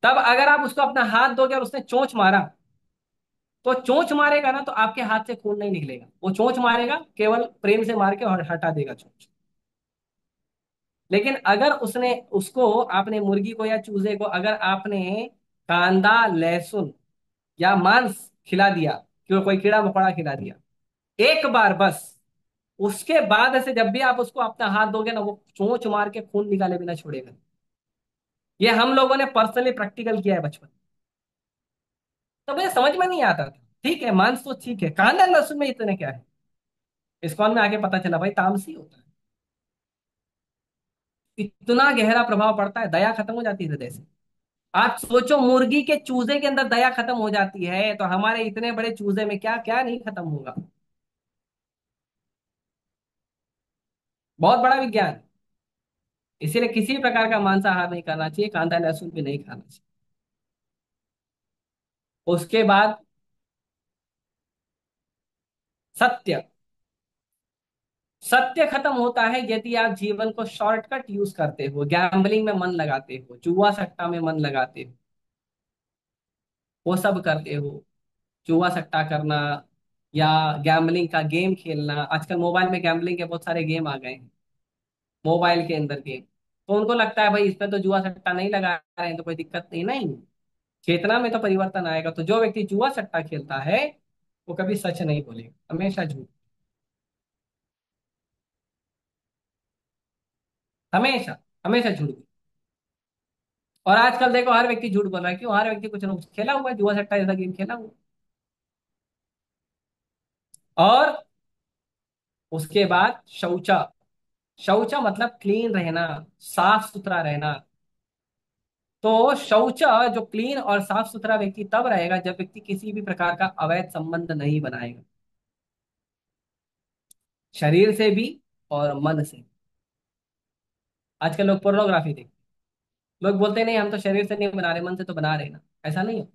तब अगर आप उसको अपना हाथ दोगे और उसने चोंच मारा, तो चोंच मारेगा ना, तो आपके हाथ से खून नहीं निकलेगा। वो चोंच मारेगा केवल प्रेम से मार के और हटा देगा चोंच। लेकिन अगर उसने उसको, आपने मुर्गी को या चूजे को, अगर आपने कांदा लहसुन या मांस खिला दिया, क्यों कोई कीड़ा मकोड़ा खिला दिया, एक बार बस, उसके बाद से जब भी आप उसको अपना हाथ दोगे ना, वो चोंच मार के खून निकाले बिना छोड़ेगा। ये हम लोगों ने पर्सनली प्रैक्टिकल किया है बचपन। तो मुझे समझ में नहीं आता था। ठीक है, मांस तो ठीक है, कांदा लहसुन में इतने क्या है? इस्कॉन में आके पता चला भाई तामसी होता है। इतना गहरा प्रभाव पड़ता है, दया खत्म हो जाती है हृदय से। आप सोचो, मुर्गी के चूजे के अंदर दया खत्म हो जाती है, तो हमारे इतने बड़े चूजे में क्या क्या नहीं खत्म होगा। बहुत बड़ा विज्ञान है। इसीलिए किसी प्रकार का मांसाहार नहीं करना चाहिए, कांदा लहसुन भी नहीं खाना चाहिए। उसके बाद सत्य। सत्य खत्म होता है यदि आप जीवन को शॉर्टकट यूज करते हो, गैम्बलिंग में मन लगाते हो, जुआ सट्टा में मन लगाते हो, वो सब करते हो। जुआ सट्टा करना या गैम्बलिंग का गेम खेलना। आजकल मोबाइल में गैम्बलिंग के बहुत सारे गेम आ गए हैं, मोबाइल के अंदर गेम। तो उनको लगता है भाई इस पे तो जुआ सट्टा नहीं लगा रहे हैं, तो कोई दिक्कत नहीं। नहीं, चेतना में तो परिवर्तन आएगा। तो जो व्यक्ति जुआ सट्टा खेलता है वो कभी सच नहीं बोलेगा, हमेशा झूठ। हमेशा, हमेशा झूठ। और आजकल देखो हर व्यक्ति झूठ बोल रहा है, क्यों? हर व्यक्ति कुछ ना कुछ खेला हुआ है, जुआ सट्टा जैसा गेम खेला हुआ है। और उसके बाद शौचा। शौचा मतलब क्लीन रहना, साफ सुथरा रहना। तो शौच, जो क्लीन और साफ सुथरा व्यक्ति तब रहेगा जब व्यक्ति किसी भी प्रकार का अवैध संबंध नहीं बनाएगा, शरीर से भी और मन से। आजकल लोग पोर्नोग्राफी देखते हैं। लोग बोलते हैं नहीं हम तो शरीर से नहीं बना रहे, मन से तो बना रहे ना। ऐसा नहीं हो।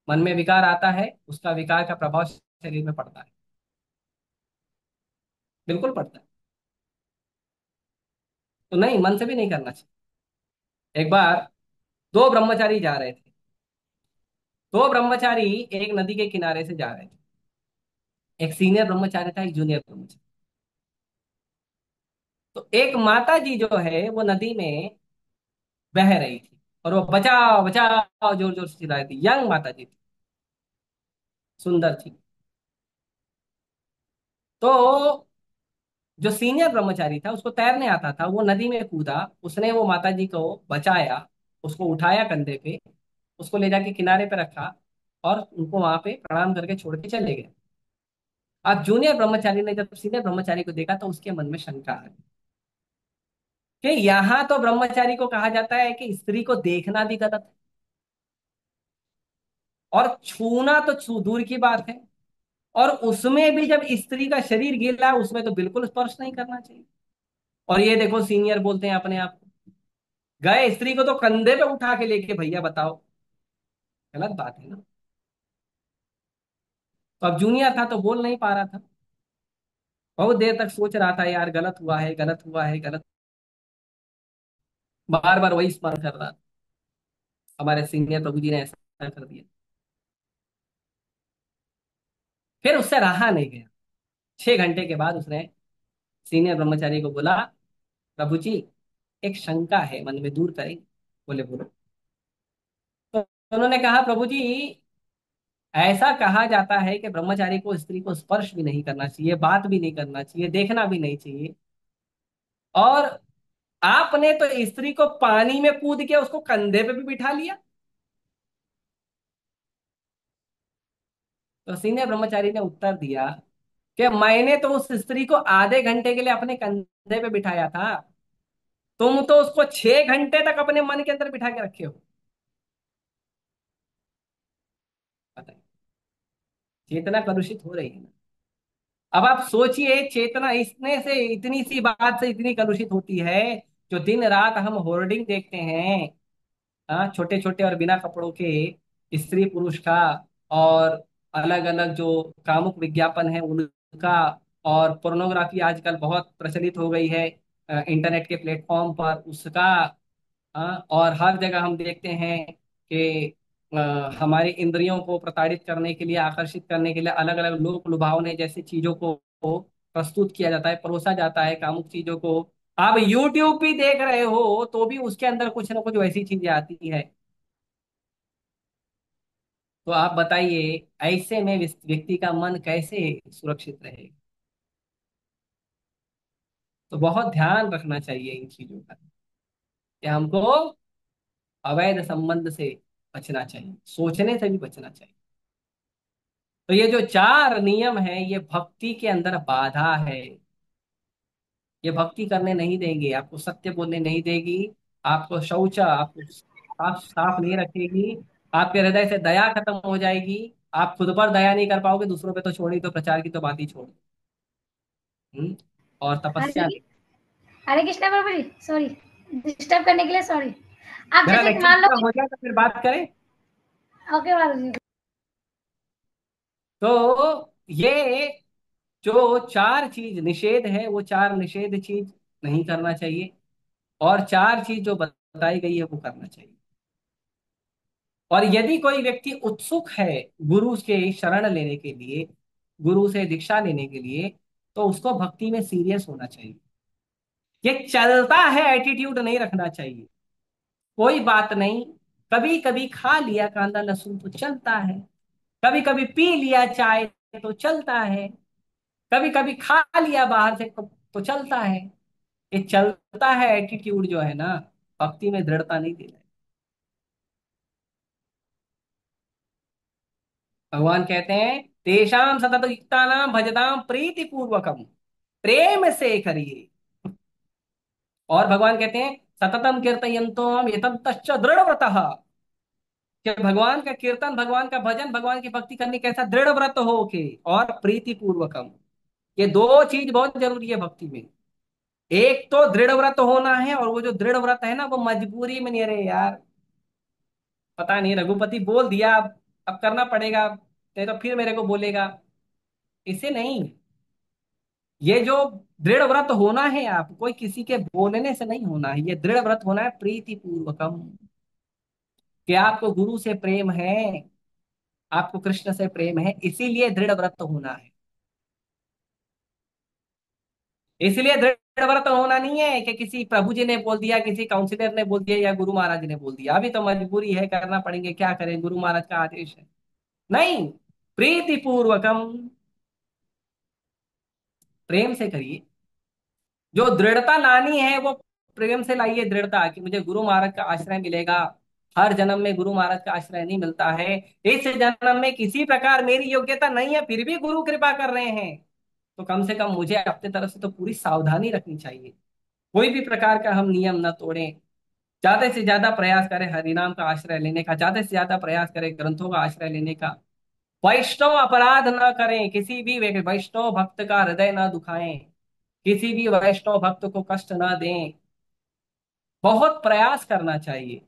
मन में विकार आता है, उसका विकार का प्रभाव शरीर में पड़ता है। बिल्कुल पड़ता है। तो नहीं, मन से भी नहीं करना चाहिए। एक बार दो ब्रह्मचारी जा रहे थे। दो ब्रह्मचारी एक नदी के किनारे से जा रहे थे। एक सीनियर ब्रह्मचारी था, एक जूनियर ब्रह्मचारी। तो एक माता जी जो है वो नदी में बह रही थी, और वो बचाओ बचाओ जोर जोर से चिल्ला रही थी। यंग माता जी थी, सुंदर थी। तो जो सीनियर ब्रह्मचारी था उसको तैरने आता था, वो नदी में कूदा। उसने वो माता जी को बचाया, उसको उठाया कंधे पे, उसको ले जाके किनारे पे रखा, और उनको वहां पे प्रणाम करके छोड़ के चले गए। अब जूनियर ब्रह्मचारी ने जब सीनियर ब्रह्मचारी को देखा तो उसके मन में शंका आई कि यहाँ तो ब्रह्मचारी को कहा जाता है कि स्त्री को देखना भी गलत है, और छूना तो छू दूर की बात है, और उसमें भी जब स्त्री का शरीर गीला है उसमें तो बिल्कुल स्पर्श नहीं करना चाहिए। और ये देखो सीनियर बोलते हैं अपने आप को, गए स्त्री को तो कंधे पे उठा के लेके, भैया बताओ, गलत बात है ना। तो अब जूनियर था तो बोल नहीं पा रहा था। बहुत देर तक सोच रहा था, यार गलत हुआ है, गलत हुआ है, गलत। बार बार वही स्मरण कर रहा था, हमारे सीनियर प्रभु जी ने ऐसा कर दिया। फिर उससे रहा नहीं गया। 6 घंटे के बाद उसने सीनियर ब्रह्मचारी को बोला, प्रभु जी एक शंका है मन में, दूर करेंगे? बोले बोलो। तो उन्होंने कहा, प्रभु जी ऐसा कहा जाता है कि ब्रह्मचारी को स्त्री को स्पर्श भी नहीं करना चाहिए, बात भी नहीं करना चाहिए, देखना भी नहीं चाहिए। और आपने तो स्त्री को पानी में कूद के उसको कंधे पे भी बिठा लिया। तो सीनियर ब्रह्मचारी ने उत्तर दिया कि मैंने तो उस स्त्री को आधे घंटे के लिए अपने कंधे पे बिठाया था, तुम तो उसको 6 घंटे तक अपने मन के अंदर बिठा के रखे हो। बताइए, चेतना कलुषित हो रही है ना। अब आप सोचिए, चेतना इसने से, इतनी सी बात से इतनी कलुषित होती है। जो दिन रात हम होर्डिंग देखते हैं, हाँ, छोटे छोटे और बिना कपड़ों के, स्त्री पुरुष का, और अलग अलग जो कामुक विज्ञापन है उनका, और पोर्नोग्राफी आजकल बहुत प्रचलित हो गई है इंटरनेट के प्लेटफॉर्म पर उसका। हाँ, और हर जगह हम देखते हैं कि हमारी इंद्रियों को प्रताड़ित करने के लिए, आकर्षित करने के लिए अलग अलग लोक लुभावने जैसी चीजों को प्रस्तुत किया जाता है, परोसा जाता है, कामुक चीजों को। आप यूट्यूब भी देख रहे हो तो भी उसके अंदर कुछ ना कुछ वैसी चीजें आती है। तो आप बताइए, ऐसे में व्यक्ति का मन कैसे सुरक्षित रहेगा? तो बहुत ध्यान रखना चाहिए इन चीजों का, कि हमको अवैध संबंध से बचना चाहिए, सोचने से भी बचना चाहिए। तो ये जो 4 नियम है ये भक्ति के अंदर बाधा है। ये भक्ति करने नहीं देंगे, आपको सत्य बोलने नहीं देगी, आपको शौचा, आपको साफ साफ नहीं रखेगी, आपके हृदय से दया खत्म हो जाएगी। आप खुद पर दया नहीं कर पाओगे, दूसरों पे तो छोड़ी, तो प्रचार की तो बात ही छोड़। और तपस्या हरे नहीं। हरे कृष्णा प्रभु जी, सॉरी डिस्टर्ब करने के लिए सॉरी। आप मेरा जैसे कि लेक्चर मान लो पूरा हो जाए तो फिर बात करें। ओके बाबू जी। तो ये जो 4 चीज निषेध है, वो 4 निषेध चीज नहीं करना चाहिए, और 4 चीज जो बताई गई है वो करना चाहिए। और यदि कोई व्यक्ति उत्सुक है गुरु के शरण लेने के लिए, गुरु से दीक्षा लेने के लिए, तो उसको भक्ति में सीरियस होना चाहिए। ये चलता है एटीट्यूड नहीं रखना चाहिए। कोई बात नहीं, कभी कभी खा लिया कांदा लहसुन तो चलता है, कभी कभी पी लिया चाय तो चलता है, कभी कभी खा लिया बाहर से तो चलता है। ये चलता है एटीट्यूड जो है ना, भक्ति में दृढ़ता नहीं देता है। भगवान कहते हैं तेषाम सतत युक्तानाम भजताम प्रीति पूर्वकम, प्रेम से करिए। और भगवान कहते हैं सततम कीर्तयन्तो हम एतद्दश्च दृढ़ व्रतः, कि भगवान का कीर्तन, भगवान का भजन, भगवान की भक्ति करने कैसा दृढ़ व्रत हो के, और प्रीति पूर्वकम। ये दो चीज बहुत जरूरी है भक्ति में। एक तो दृढ़ व्रत होना है, और वो जो दृढ़ व्रत है ना वो मजबूरी में नहीं। अरे यार पता नहीं रघुपति बोल दिया, अब करना पड़ेगा, नहीं तो फिर मेरे को बोलेगा, इसे नहीं। ये जो दृढ़ व्रत होना है, आप कोई किसी के बोलने से नहीं होना है, ये दृढ़ व्रत होना है प्रीति पूर्वकम, कि आपको गुरु से प्रेम है, आपको कृष्ण से प्रेम है, इसीलिए दृढ़ व्रत होना है। इसलिए दृढ़ व्रत होना नहीं है कि किसी प्रभु जी ने बोल दिया, किसी काउंसिलर ने बोल दिया, या गुरु महाराज ने बोल दिया, अभी तो मजबूरी है करना पड़ेंगे, क्या करें, गुरु महाराज का आदेश है। नहीं, प्रीति पूर्वकम, प्रेम से करिए। जो दृढ़ता लानी है वो प्रेम से लाइए, दृढ़ता कि मुझे गुरु महाराज का आश्रय मिलेगा। हर जन्म में गुरु महाराज का आश्रय नहीं मिलता है, इस जन्म में किसी प्रकार मेरी योग्यता नहीं है, फिर भी गुरु कृपा कर रहे हैं, तो कम से कम मुझे अपनी तरफ से तो पूरी सावधानी रखनी चाहिए। कोई भी प्रकार का हम नियम न तोड़ें, ज्यादा से ज्यादा प्रयास करें हरिनाम का आश्रय लेने का, ज्यादा से ज्यादा प्रयास करें ग्रंथों का आश्रय लेने का। वैष्णव अपराध न करें, किसी भी वैष्णव भक्त का हृदय न दुखाएं, किसी भी वैष्णव भक्त को कष्ट ना दें। बहुत प्रयास करना चाहिए,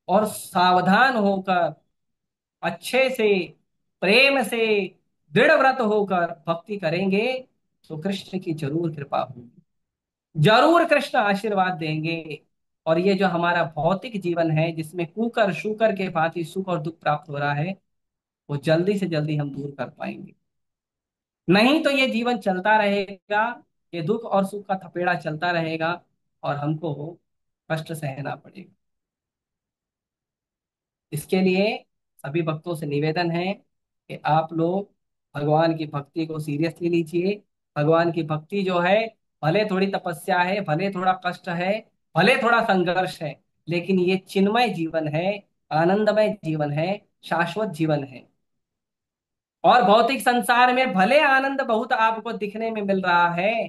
और सावधान होकर, अच्छे से, प्रेम से, दृढ़ व्रत होकर भक्ति करेंगे तो कृष्ण की जरूर कृपा होगी, जरूर कृष्ण आशीर्वाद देंगे। और ये जो हमारा भौतिक जीवन है जिसमें कुकर शुकर के भांति सुख और दुख प्राप्त हो रहा है, वो जल्दी से जल्दी हम दूर कर पाएंगे। नहीं तो ये जीवन चलता रहेगा, ये दुख और सुख का थपेड़ा चलता रहेगा, और हमको कष्ट सहना पड़ेगा। इसके लिए सभी भक्तों से निवेदन है कि आप लोग भगवान की भक्ति को सीरियसली लीजिए। भगवान की भक्ति जो है, भले थोड़ी तपस्या है, भले थोड़ा कष्ट है, भले थोड़ा संघर्ष है, लेकिन ये चिन्मय जीवन है, आनंदमय जीवन है, शाश्वत जीवन है। और भौतिक संसार में भले आनंद बहुत आपको दिखने में मिल रहा है,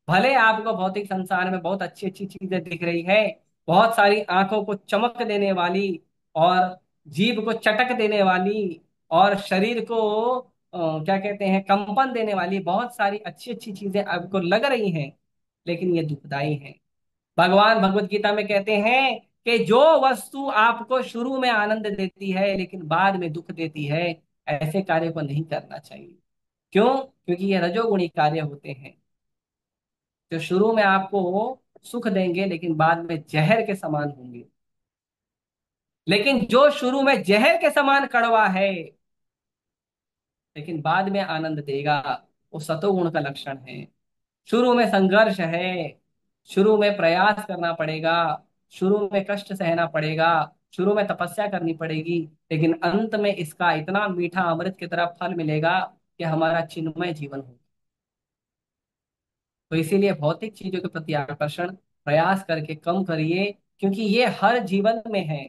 भले आपको भौतिक संसार में बहुत अच्छी अच्छी चीजें दिख रही है, बहुत सारी आंखों को चमक देने वाली, और जीभ को चटक देने वाली, और शरीर को क्या कहते हैं, कंपन देने वाली बहुत सारी अच्छी अच्छी चीजें आपको लग रही हैं, लेकिन ये दुखदाई है। भगवान भगवत गीता में कहते हैं कि जो वस्तु आपको शुरू में आनंद देती है लेकिन बाद में दुख देती है, ऐसे कार्य को नहीं करना चाहिए। क्यों? क्योंकि ये रजोगुणी कार्य होते हैं, जो शुरू में आपको सुख देंगे लेकिन बाद में जहर के समान होंगे। लेकिन जो शुरू में जहर के समान कड़वा है लेकिन बाद में आनंद देगा, वो सतोगुण का लक्षण है। शुरू में संघर्ष है, शुरू में प्रयास करना पड़ेगा, शुरू में कष्ट सहना पड़ेगा, शुरू में तपस्या करनी पड़ेगी, लेकिन अंत में इसका इतना मीठा अमृत की तरह फल मिलेगा कि हमारा चिन्मय जीवन हो। तो इसीलिए भौतिक चीजों के प्रति आकर्षण प्रयास करके कम करिए, क्योंकि ये हर जीवन में है।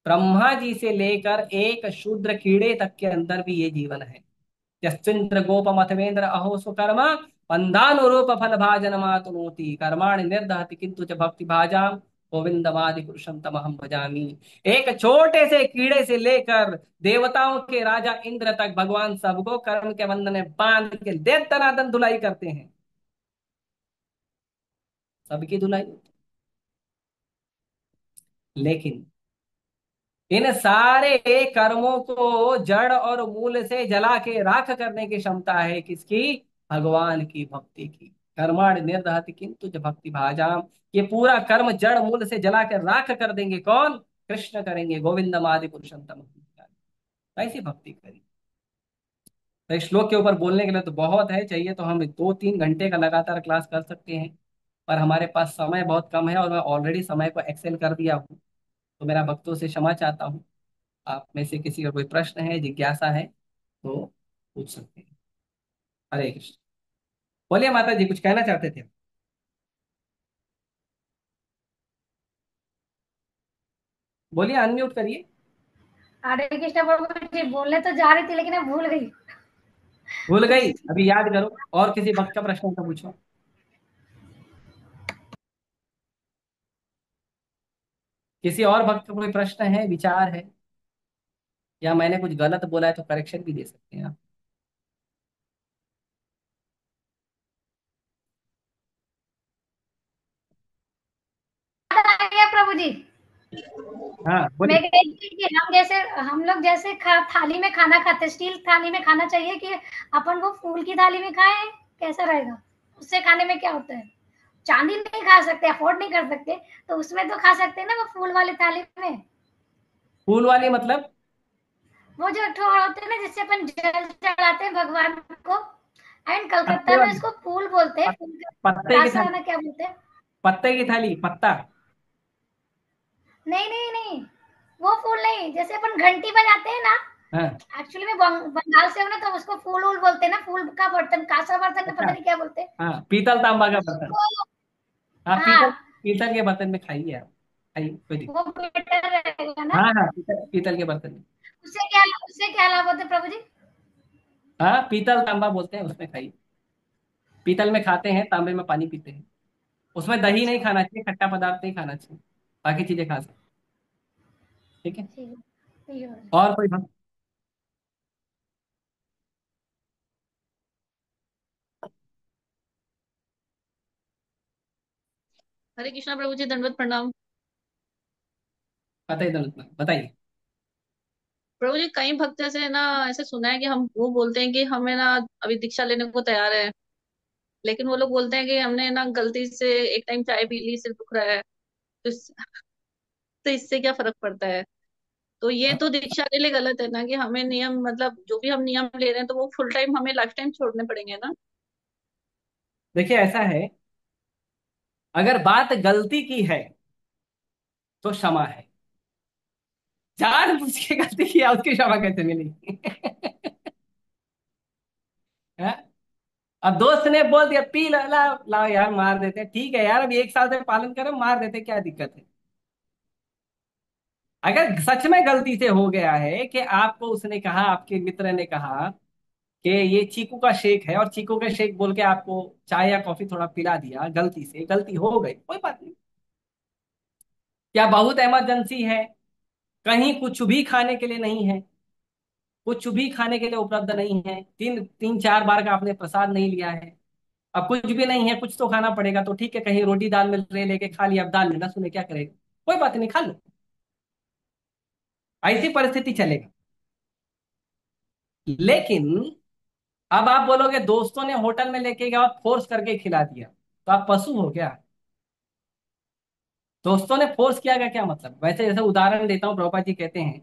ब्रह्मा जी से लेकर एक शूद्र कीड़े तक के अंदर भी ये जीवन है। यस्मिन्द्र गोपम अथवेन्द्र अहो स्वकर्मा बंधानुरूप फल भाजन मातनोति कर्माणि निर्दहति किंतु च भक्ति भाजाम गोविंदमादि पुरुषम तमहम भजामि। एक छोटे से कीड़े से लेकर देवताओं के राजा इंद्र तक भगवान सबको कर्म के बंधन में बांध के दे दनादन धुलाई करते हैं, सबकी धुलाई होती है। लेकिन इन सारे कर्मों को जड़ और मूल से जला के राख करने की क्षमता है किसकी? भगवान की भक्ति की। कर्माण निर्दहति किंतु च भक्ति भाजाम, ये पूरा कर्म जड़ मूल से जला के राख कर देंगे कौन? कृष्ण करेंगे, गोविंदम आदि पुरुषम तम। ऐसी भक्ति करी। तो इस श्लोक के ऊपर बोलने के लिए तो बहुत है, चाहिए तो हम 2-3 घंटे का लगातार क्लास कर सकते हैं, पर हमारे पास समय बहुत कम है और मैं ऑलरेडी समय को एक्सेल कर दिया हूँ। तो तो मेरा भक्तों से क्षमा चाहता हूँ। आप में से किसी का कोई प्रश्न है, जिज्ञासा है तो पूछ सकते हैं। हरे कृष्ण। बोलिए माता जी, कुछ कहना चाहते थे? बोलिए, अनम्यूट करिए। हरे कृष्ण प्रभु जी, बोलने तो जा रही थी लेकिन मैं भूल गई। भूल गई? अभी याद करो, और किसी भक्त का प्रश्न तो पूछो। किसी और भक्त का कोई प्रश्न है, विचार है, या मैंने कुछ गलत बोला है तो करेक्शन भी दे सकते हैं आप। याद आ गया प्रभु जी। हाँ मैं बोलिए। कह रही थी कि हम लोग जैसे थाली में खाना खाते, स्टील थाली में खाना चाहिए कि अपन वो फूल की थाली में खाएं? कैसा रहेगा? उससे खाने में क्या होता है? चांदी नहीं खा सकते, अफोर्ड नहीं कर सकते, तो उसमें तो खा सकते हैं ना, वो फूल वाली थाली में। फूल वाली मतलब? वो जो ठोर होते हैं ना, जिससे अपन जल चढ़ाते हैं भगवान को। एंड पत्ते कलकत्ता में वाली? उसको फूल बोलते हैं, पत- फूल पत्ते का की रस थाली? ना क्या बोलते हैं? पत्ते की थाली, पत्ता? नहीं नहीं नहीं, वो फूल नहीं, जैसे अपन घंटी बजाते हैं ना। हाँ। एक्चुअली मैं बंगाल से हूँ ना, तो उसको फूल वूल बोलते हैं ना, फूल का बर्तन, कांसा बर्तन में अच्छा। पता नहीं क्या बोलते हैं हाँ, पीतल तांबा का बर्तन। उसको। हाँ, पीतल। हाँ, पीतल के बर्तन में खाइए आप, खाइए, कोई दिक्कत। वो बेटर रहेगा ना। हाँ हाँ, पीतल, पीतल के बर्तन में। उससे क्या लाभ होता है प्रभु जी? हाँ, पीतल तांबा बोलते हैं, उसमें खाइए। पीतल में खाते हैं, तांबे में पानी पीते हैं। उसमें दही नहीं अच्छा, खाना चाहिए, खट्टा पदार्थ नहीं खाना चाहिए। बाकी चीजें खा सकते हैं। ठीक है। ठीक है, ठीक है प्रभु और कोई बात? हरे कृष्णा प्रभु जी, दंडवत प्रणाम। बताइए दौलत, बताइए। प्रभु जी, कई भक्त ऐसे है ना, ऐसे सुना है कि हम वो बोलते हैं कि हमें ना अभी दीक्षा लेने को तैयार है, लेकिन वो लोग बोलते हैं कि हमने ना गलती से एक टाइम चाय पी ली, सिर दुख रहा है। तो इससे क्या फर्क पड़ता है? तो ये तो दीक्षा के लिए गलत है ना, कि हमें नियम, मतलब जो भी हम नियम ले रहे हैं तो वो फुल टाइम हमें लाइफ टाइम छोड़ने पड़ेंगे ना। देखिए, ऐसा है, अगर बात गलती की है तो क्षमा है। जान बुझ के गलती किया, उसकी क्षमा कैसे मिलेगी? हाँ? अब दोस्त ने बोल दिया पी ला, लाओ यार, मार देते हैं, ठीक है यार, अब एक साल से पालन करो, मार देते, क्या दिक्कत है? अगर सच में गलती से हो गया है कि आपको उसने कहा, आपके मित्र ने कहा कि ये चीकू का शेक है, और चीकू का शेक बोल के आपको चाय या कॉफी थोड़ा पिला दिया, गलती से, गलती हो गई, कोई बात नहीं। क्या बहुत इमरजेंसी है? कहीं कुछ भी खाने के लिए नहीं है, कुछ भी खाने के लिए उपलब्ध नहीं है, तीन तीन चार बार का आपने प्रसाद नहीं लिया है, अब कुछ भी नहीं है, कुछ तो खाना पड़ेगा, तो ठीक है, कहीं रोटी दाल मिल रही है, लेके खा लिया, अब दाल मिलना सुने क्या करेगा? कोई बात नहीं, खा लो। ऐसी परिस्थिति चलेगा। लेकिन अब आप बोलोगे दोस्तों ने होटल में लेके गया और फोर्स करके खिला दिया, तो आप पशु हो क्या? दोस्तों ने फोर्स किया का क्या मतलब? वैसे जैसे उदाहरण देता हूँ, प्रभुपाद जी कहते हैं,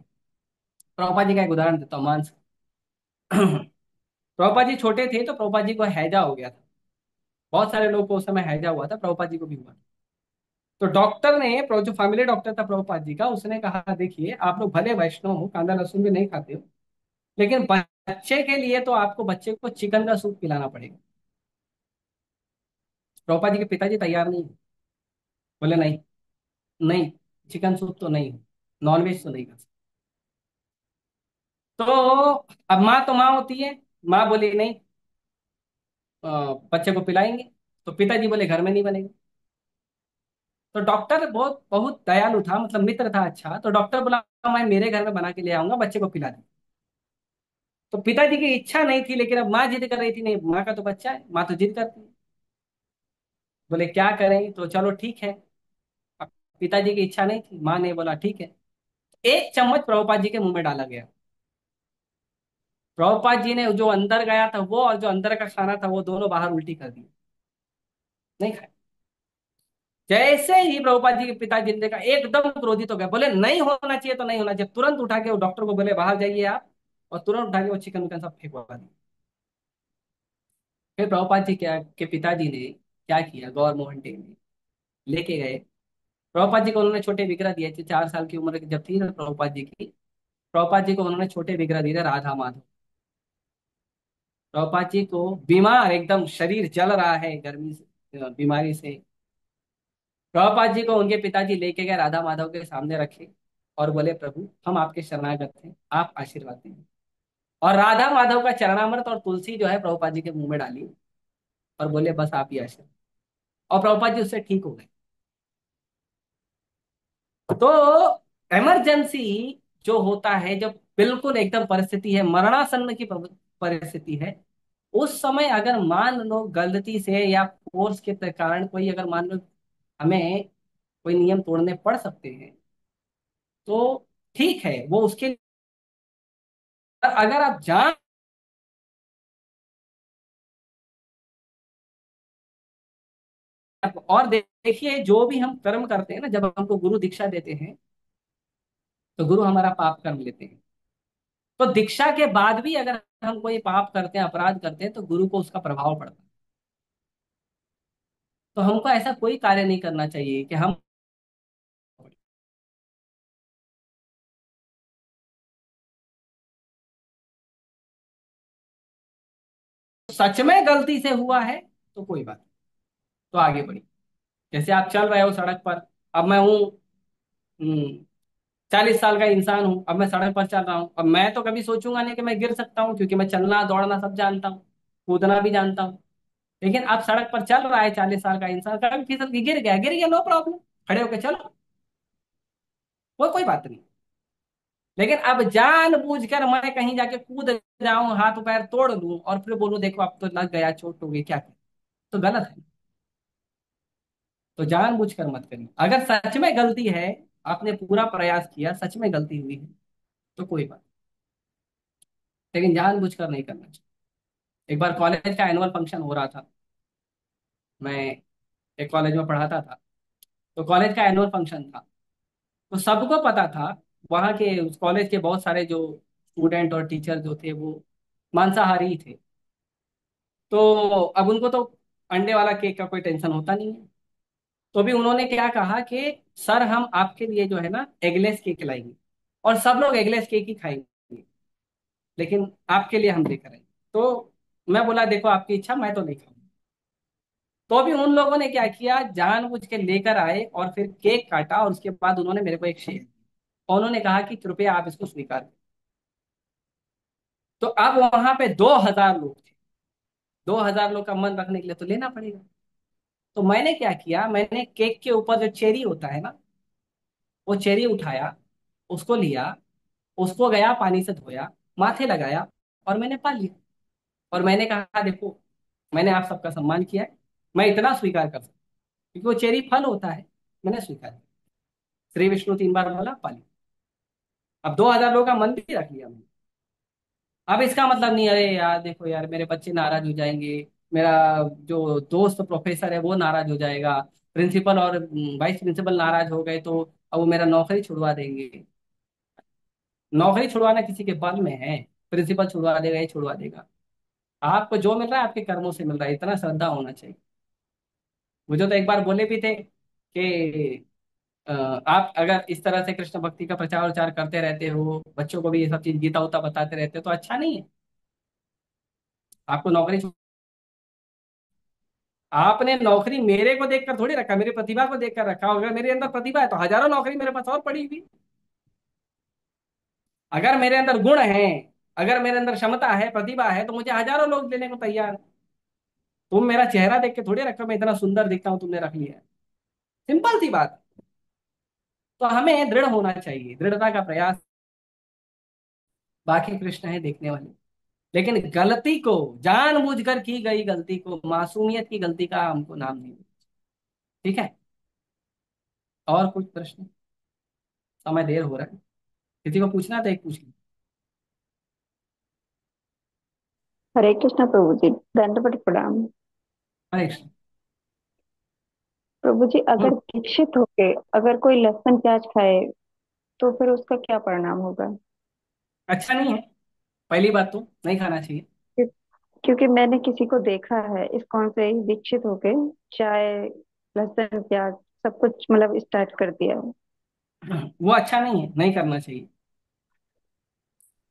प्रभुपाद जी का एक उदाहरण देता हूँ, मान प्रभुपाद जी छोटे थे तो प्रभुपाद जी को हैजा हो गया था। बहुत सारे लोग को उस समय हैजा हुआ था, प्रभुपाद जी को भी हुआ। तो डॉक्टर ने, जो फैमिली डॉक्टर था प्रभुपाद जी का, उसने कहा देखिए, आप लोग भले वैष्णव हो, कांदा लहसुन भी नहीं खाते हो, लेकिन बच्चे के लिए तो आपको बच्चे को चिकन का सूप पिलाना पड़ेगा। प्रभुपाद जी के पिताजी तैयार नहीं है। बोले नहीं, नहीं, चिकन सूप तो नहीं, नॉनवेज तो नहीं खा सकते। तो अब माँ तो माँ होती है, माँ बोली नहीं, अ, बच्चे को पिलाएंगे। तो पिताजी बोले घर में नहीं बनेगा। तो डॉक्टर बहुत बहुत दयालु था, मतलब मित्र था अच्छा, तो डॉक्टर बोला मैं मेरे घर में बना के ले आऊंगा, बच्चे को पिला दे। तो पिताजी की इच्छा नहीं थी, लेकिन अब माँ जिद कर रही थी, नहीं, माँ का तो बच्चा है, माँ तो जिद करती है। बोले क्या करें, तो चलो ठीक है। अब पिताजी की इच्छा नहीं थी, माँ ने बोला ठीक है। एक चम्मच प्रभुपाद जी के मुंह में डाला गया। प्रभुपाद जी ने जो अंदर गया था वो, और जो अंदर का खाना था वो, दोनों बाहर उल्टी कर दी, नहीं खाए। जैसे ही प्रभुपाद जी के पिताजी ने देखा, एकदम क्रोधित हो गए, बोले नहीं होना चाहिए तो नहीं होना चाहिए, तुरंत उठा के वो डॉक्टर को बोले बाहर जाइए आप, और तुरंत उठा के वो चिकन विकन सब फेंकवा दिया। फिर प्रभुपाद जी क्या के पिताजी ने क्या किया, गौर मोहन टेन ने लेके गए, प्रभुपाद जी को उन्होंने छोटे विग्रह दिए थे, 4 साल की उम्र जब थी ना प्रभुपाद जी की, प्रभुपाद जी को उन्होंने छोटे विग्रह दिए थे राधा माधव। प्रभुपाद जी को बीमार, एकदम शरीर जल रहा है गर्मी से, बीमारी से। प्रभुपाद जी को उनके पिताजी लेके गए, राधा माधव के सामने रखे और बोले प्रभु हम आपके शरणागत हैं, आप आशीर्वाद दें। और राधा माधव का चरणामृत और तुलसी जो है प्रभुपाद जी के मुंह में डाली और बोले बस आप ही आशीर्वाद। और प्रभुपाद जी उससे ठीक हो गए। तो इमरजेंसी जो होता है, जब बिल्कुल एकदम परिस्थिति है, मरणासन्न की परिस्थिति है, उस समय अगर मान लो गलती से या फोर्स के कारण कोई, अगर मान लो हमें कोई नियम तोड़ने पड़ सकते हैं, तो ठीक है वो उसके लिए। अगर आप जान, और देखिए जो भी हम कर्म करते हैं ना, जब हमको गुरु दीक्षा देते हैं तो गुरु हमारा पाप कर्म लेते हैं। तो दीक्षा के बाद भी अगर हम कोई पाप करते हैं, अपराध करते हैं, तो गुरु को उसका प्रभाव पड़ता है। तो हमको ऐसा कोई कार्य नहीं करना चाहिए कि हम सच में गलती से हुआ है तो कोई बात नहीं, तो आगे बढ़ी। जैसे आप चल रहे हो सड़क पर, अब मैं हूँ 40 साल का इंसान हूँ, अब मैं सड़क पर चल रहा हूँ, अब मैं तो कभी सोचूंगा नहीं कि मैं गिर सकता हूँ, क्योंकि मैं चलना दौड़ना सब जानता हूँ, कूदना भी जानता हूँ। लेकिन अब सड़क पर चल रहा है 40 साल का इंसान, कभी फिसल के गिर गया, नो प्रॉब्लम, खड़े होके चलो, वो कोई बात नहीं। लेकिन अब जानबूझकर मैं कहीं जाके कूद जाऊं, हाथ पैर तोड़ लूं और फिर बोलूं देखो अब तो लग गया, चोट हो गई, क्या करें, तो गलत है। तो जानबूझकर मत करिए। अगर सच में गलती है, आपने पूरा प्रयास किया, सच में गलती हुई है, तो कोई बात, लेकिन जानबूझकर नहीं करना चाहिए। एक बार कॉलेज का एनुअल फंक्शन हो रहा था, मैं एक कॉलेज में पढ़ाता था, तो कॉलेज का एनुअल फंक्शन था, तो सबको पता था, वहाँ के उस कॉलेज के बहुत सारे जो स्टूडेंट और टीचर जो थे वो मांसाहारी थे। तो अब उनको तो अंडे वाला केक का कोई टेंशन होता नहीं है। तो भी उन्होंने क्या कहा कि सर हम आपके लिए जो है ना एगलेस केक लाएंगे, और सब लोग एगलेस केक ही खाएंगे, लेकिन आपके लिए हम लेकर आएंगे। तो मैं बोला देखो आपकी इच्छा, मैं तो नहीं खाऊंगा। तो भी उन लोगों ने क्या किया, जानबूझ के लेकर आए और फिर केक काटा, और उसके बाद उन्होंने मेरे को एक शेयर, और उन्होंने कहा कि कृपया आप इसको स्वीकार करें। तो अब वहां पे 2,000 लोग थे, 2,000 लोग का मन रखने के लिए तो लेना पड़ेगा। तो मैंने क्या किया, मैंने केक के ऊपर जो चेरी होता है ना, वो चेरी उठाया, उसको लिया, उसको गया पानी से धोया, माथे लगाया, और मैंने पा लिया। और मैंने कहा देखो मैंने आप सबका सम्मान किया है, मैं इतना स्वीकार कर सकता हूं, क्योंकि वो चेरी फल होता है। मैंने स्वीकार किया, श्री विष्णु 3 बार बोला, पा लिया। अब 2,000 लोगों का मन भी रख लिया मैंने। अब इसका मतलब नहीं अरे यार देखो यार मेरे बच्चे नाराज हो जाएंगे, मेरा जो दोस्त प्रोफेसर है वो नाराज हो जाएगा, प्रिंसिपल और वाइस प्रिंसिपल नाराज हो गए तो अब वो मेरा नौकरी छुड़वा देंगे। नौकरी छुड़वाना किसी के बल में है, प्रिंसिपल छुड़वा देगा, ये छुड़वा देगा। आपको जो मिल रहा है आपके कर्मों से मिल रहा है, इतना श्रद्धा होना चाहिए। मुझे तो एक बार बोले भी थे कि आप अगर इस तरह से कृष्ण भक्ति का प्रचार उचार करते रहते हो, बच्चों को भी ये सब चीज गीता उता बताते रहते हो, तो अच्छा नहीं है। आपको नौकरी आपने नौकरी मेरे को देखकर थोड़ी रखा, मेरी प्रतिभा को देखकर रखा। अगर मेरे अंदर प्रतिभा है तो हजारों नौकरी मेरे पास और पड़ी हुई। अगर मेरे अंदर गुण है, अगर मेरे अंदर क्षमता है, प्रतिभा है, तो मुझे हजारों लोग देने को तैयार है। तुम मेरा चेहरा देख के थोड़ी रखो मैं इतना सुंदर दिखता हूं, तुमने रख लिया है। सिंपल सी बात। तो हमें दृढ़ होना चाहिए, दृढ़ता का प्रयास। बाकी कृष्ण है देखने वाले। लेकिन गलती को, जानबूझकर की गई गलती को, मासूमियत की गलती का हमको नाम नहीं देना। ठीक है। और कुछ प्रश्न? समय देर हो रहा है, किसी को पूछना था एक पूछ ली। हरे कृष्णा प्रभु जी, दंडवत प्रणाम। हरे कृष्ण। प्रभु जी, हम्म, अगर दीक्षित होके अगर कोई लहसुन प्याज खाए तो फिर उसका क्या परिणाम होगा? अच्छा नहीं है, पहली बात तो नहीं खाना चाहिए। क्यों- क्योंकि मैंने किसी को देखा है इस्कॉन से ही दीक्षित होके चाय लहसुन प्याज सब कुछ मतलब स्टार्ट कर दिया। वो अच्छा नहीं है, नहीं करना चाहिए,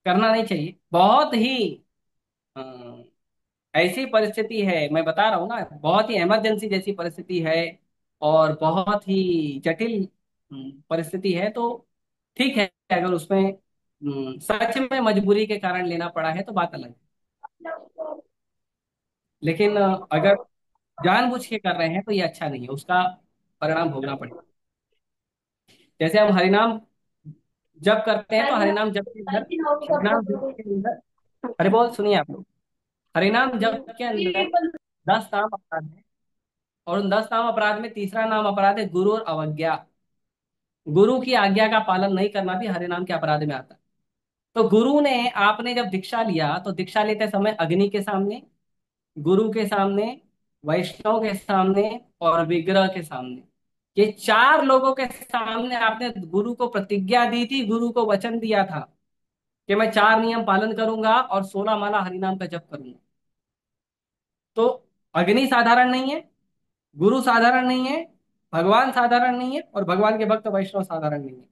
करना नहीं चाहिए। बहुत ही अ, ऐसी परिस्थिति है, मैं बता रहा हूँ ना, बहुत ही इमरजेंसी जैसी परिस्थिति है और बहुत ही जटिल परिस्थिति है, तो ठीक है। अगर उसमें सच में मजबूरी के कारण लेना पड़ा है तो बात अलग है। लेकिन अगर जानबूझ के कर रहे हैं तो ये अच्छा नहीं है, उसका परिणाम भोगना पड़ेगा। जैसे हम हरिनाम जप करते हैं, तो हरिनाम जप के अंदर, हरिनाम जप के अंदर, अरे बोल सुनिए आप लोग, हरिनाम जप के अंदर 10 नाम अपराध है, और उन 10 नाम अपराध में तीसरा नाम अपराध है गुरु और अवज्ञा। गुरु की आज्ञा का पालन नहीं करना भी हरिनाम के अपराध में आता है। तो गुरु ने, आपने जब दीक्षा लिया तो दीक्षा लेते समय अग्नि के सामने, गुरु के सामने, वैष्णव के सामने और विग्रह के सामने, ये 4 लोगों के सामने आपने गुरु को प्रतिज्ञा दी थी, गुरु को वचन दिया था कि मैं 4 नियम पालन करूंगा और 16 माला हरिनाम का जप करूंगा। तो अग्नि साधारण नहीं है, गुरु साधारण नहीं है, भगवान साधारण नहीं है, और भगवान के भक्त वैष्णव साधारण नहीं है।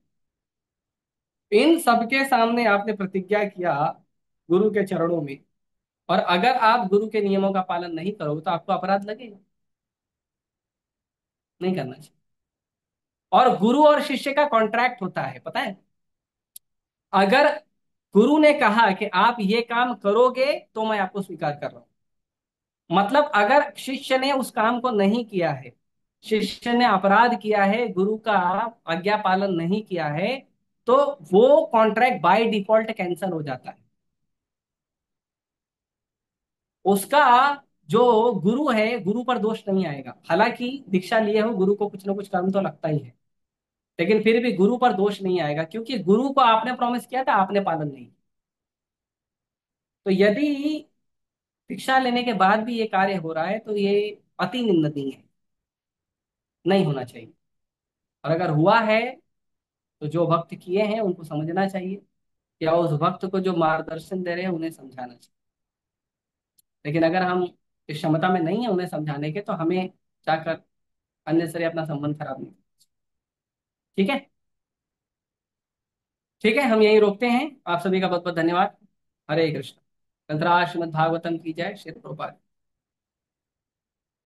इन सबके सामने आपने प्रतिज्ञा किया गुरु के चरणों में, और अगर आप गुरु के नियमों का पालन नहीं करोगे तो आपको अपराध लगेगा। नहीं करना चाहिए। और गुरु और शिष्य का कॉन्ट्रैक्ट होता है, पता है। अगर गुरु ने कहा कि आप ये काम करोगे तो मैं आपको स्वीकार कर रहा हूं, मतलब अगर शिष्य ने उस काम को नहीं किया है, शिष्य ने अपराध किया है, गुरु का आज्ञा पालन नहीं किया है, तो वो कॉन्ट्रैक्ट बाय डिफॉल्ट कैंसिल हो जाता है। उसका जो गुरु है, गुरु पर दोष नहीं आएगा। हालांकि दीक्षा लिए हो, गुरु को कुछ ना कुछ कर्म तो लगता ही है, लेकिन फिर भी गुरु पर दोष नहीं आएगा, क्योंकि गुरु को आपने प्रॉमिस किया था, आपने पालन नहीं किया। तो यदि दीक्षा लेने के बाद भी ये कार्य हो रहा है तो ये अति निंदनीय है, नहीं होना चाहिए। और अगर हुआ है तो जो भक्त किए हैं उनको समझना चाहिए, या उस भक्त को जो मार्गदर्शन दे रहे हैं उन्हें समझाना चाहिए। लेकिन अगर हम इस क्षमता में नहीं है उन्हें समझाने के, तो हमें जाकर अन्य से अपना संबंध खराब नहीं। ठीक है, ठीक है, हम यही रोकते हैं। आप सभी का बहुत बहुत धन्यवाद। हरे कृष्ण। ग्रंथराज श्रीमद् भागवतम की जय। श्री प्रभुपाद।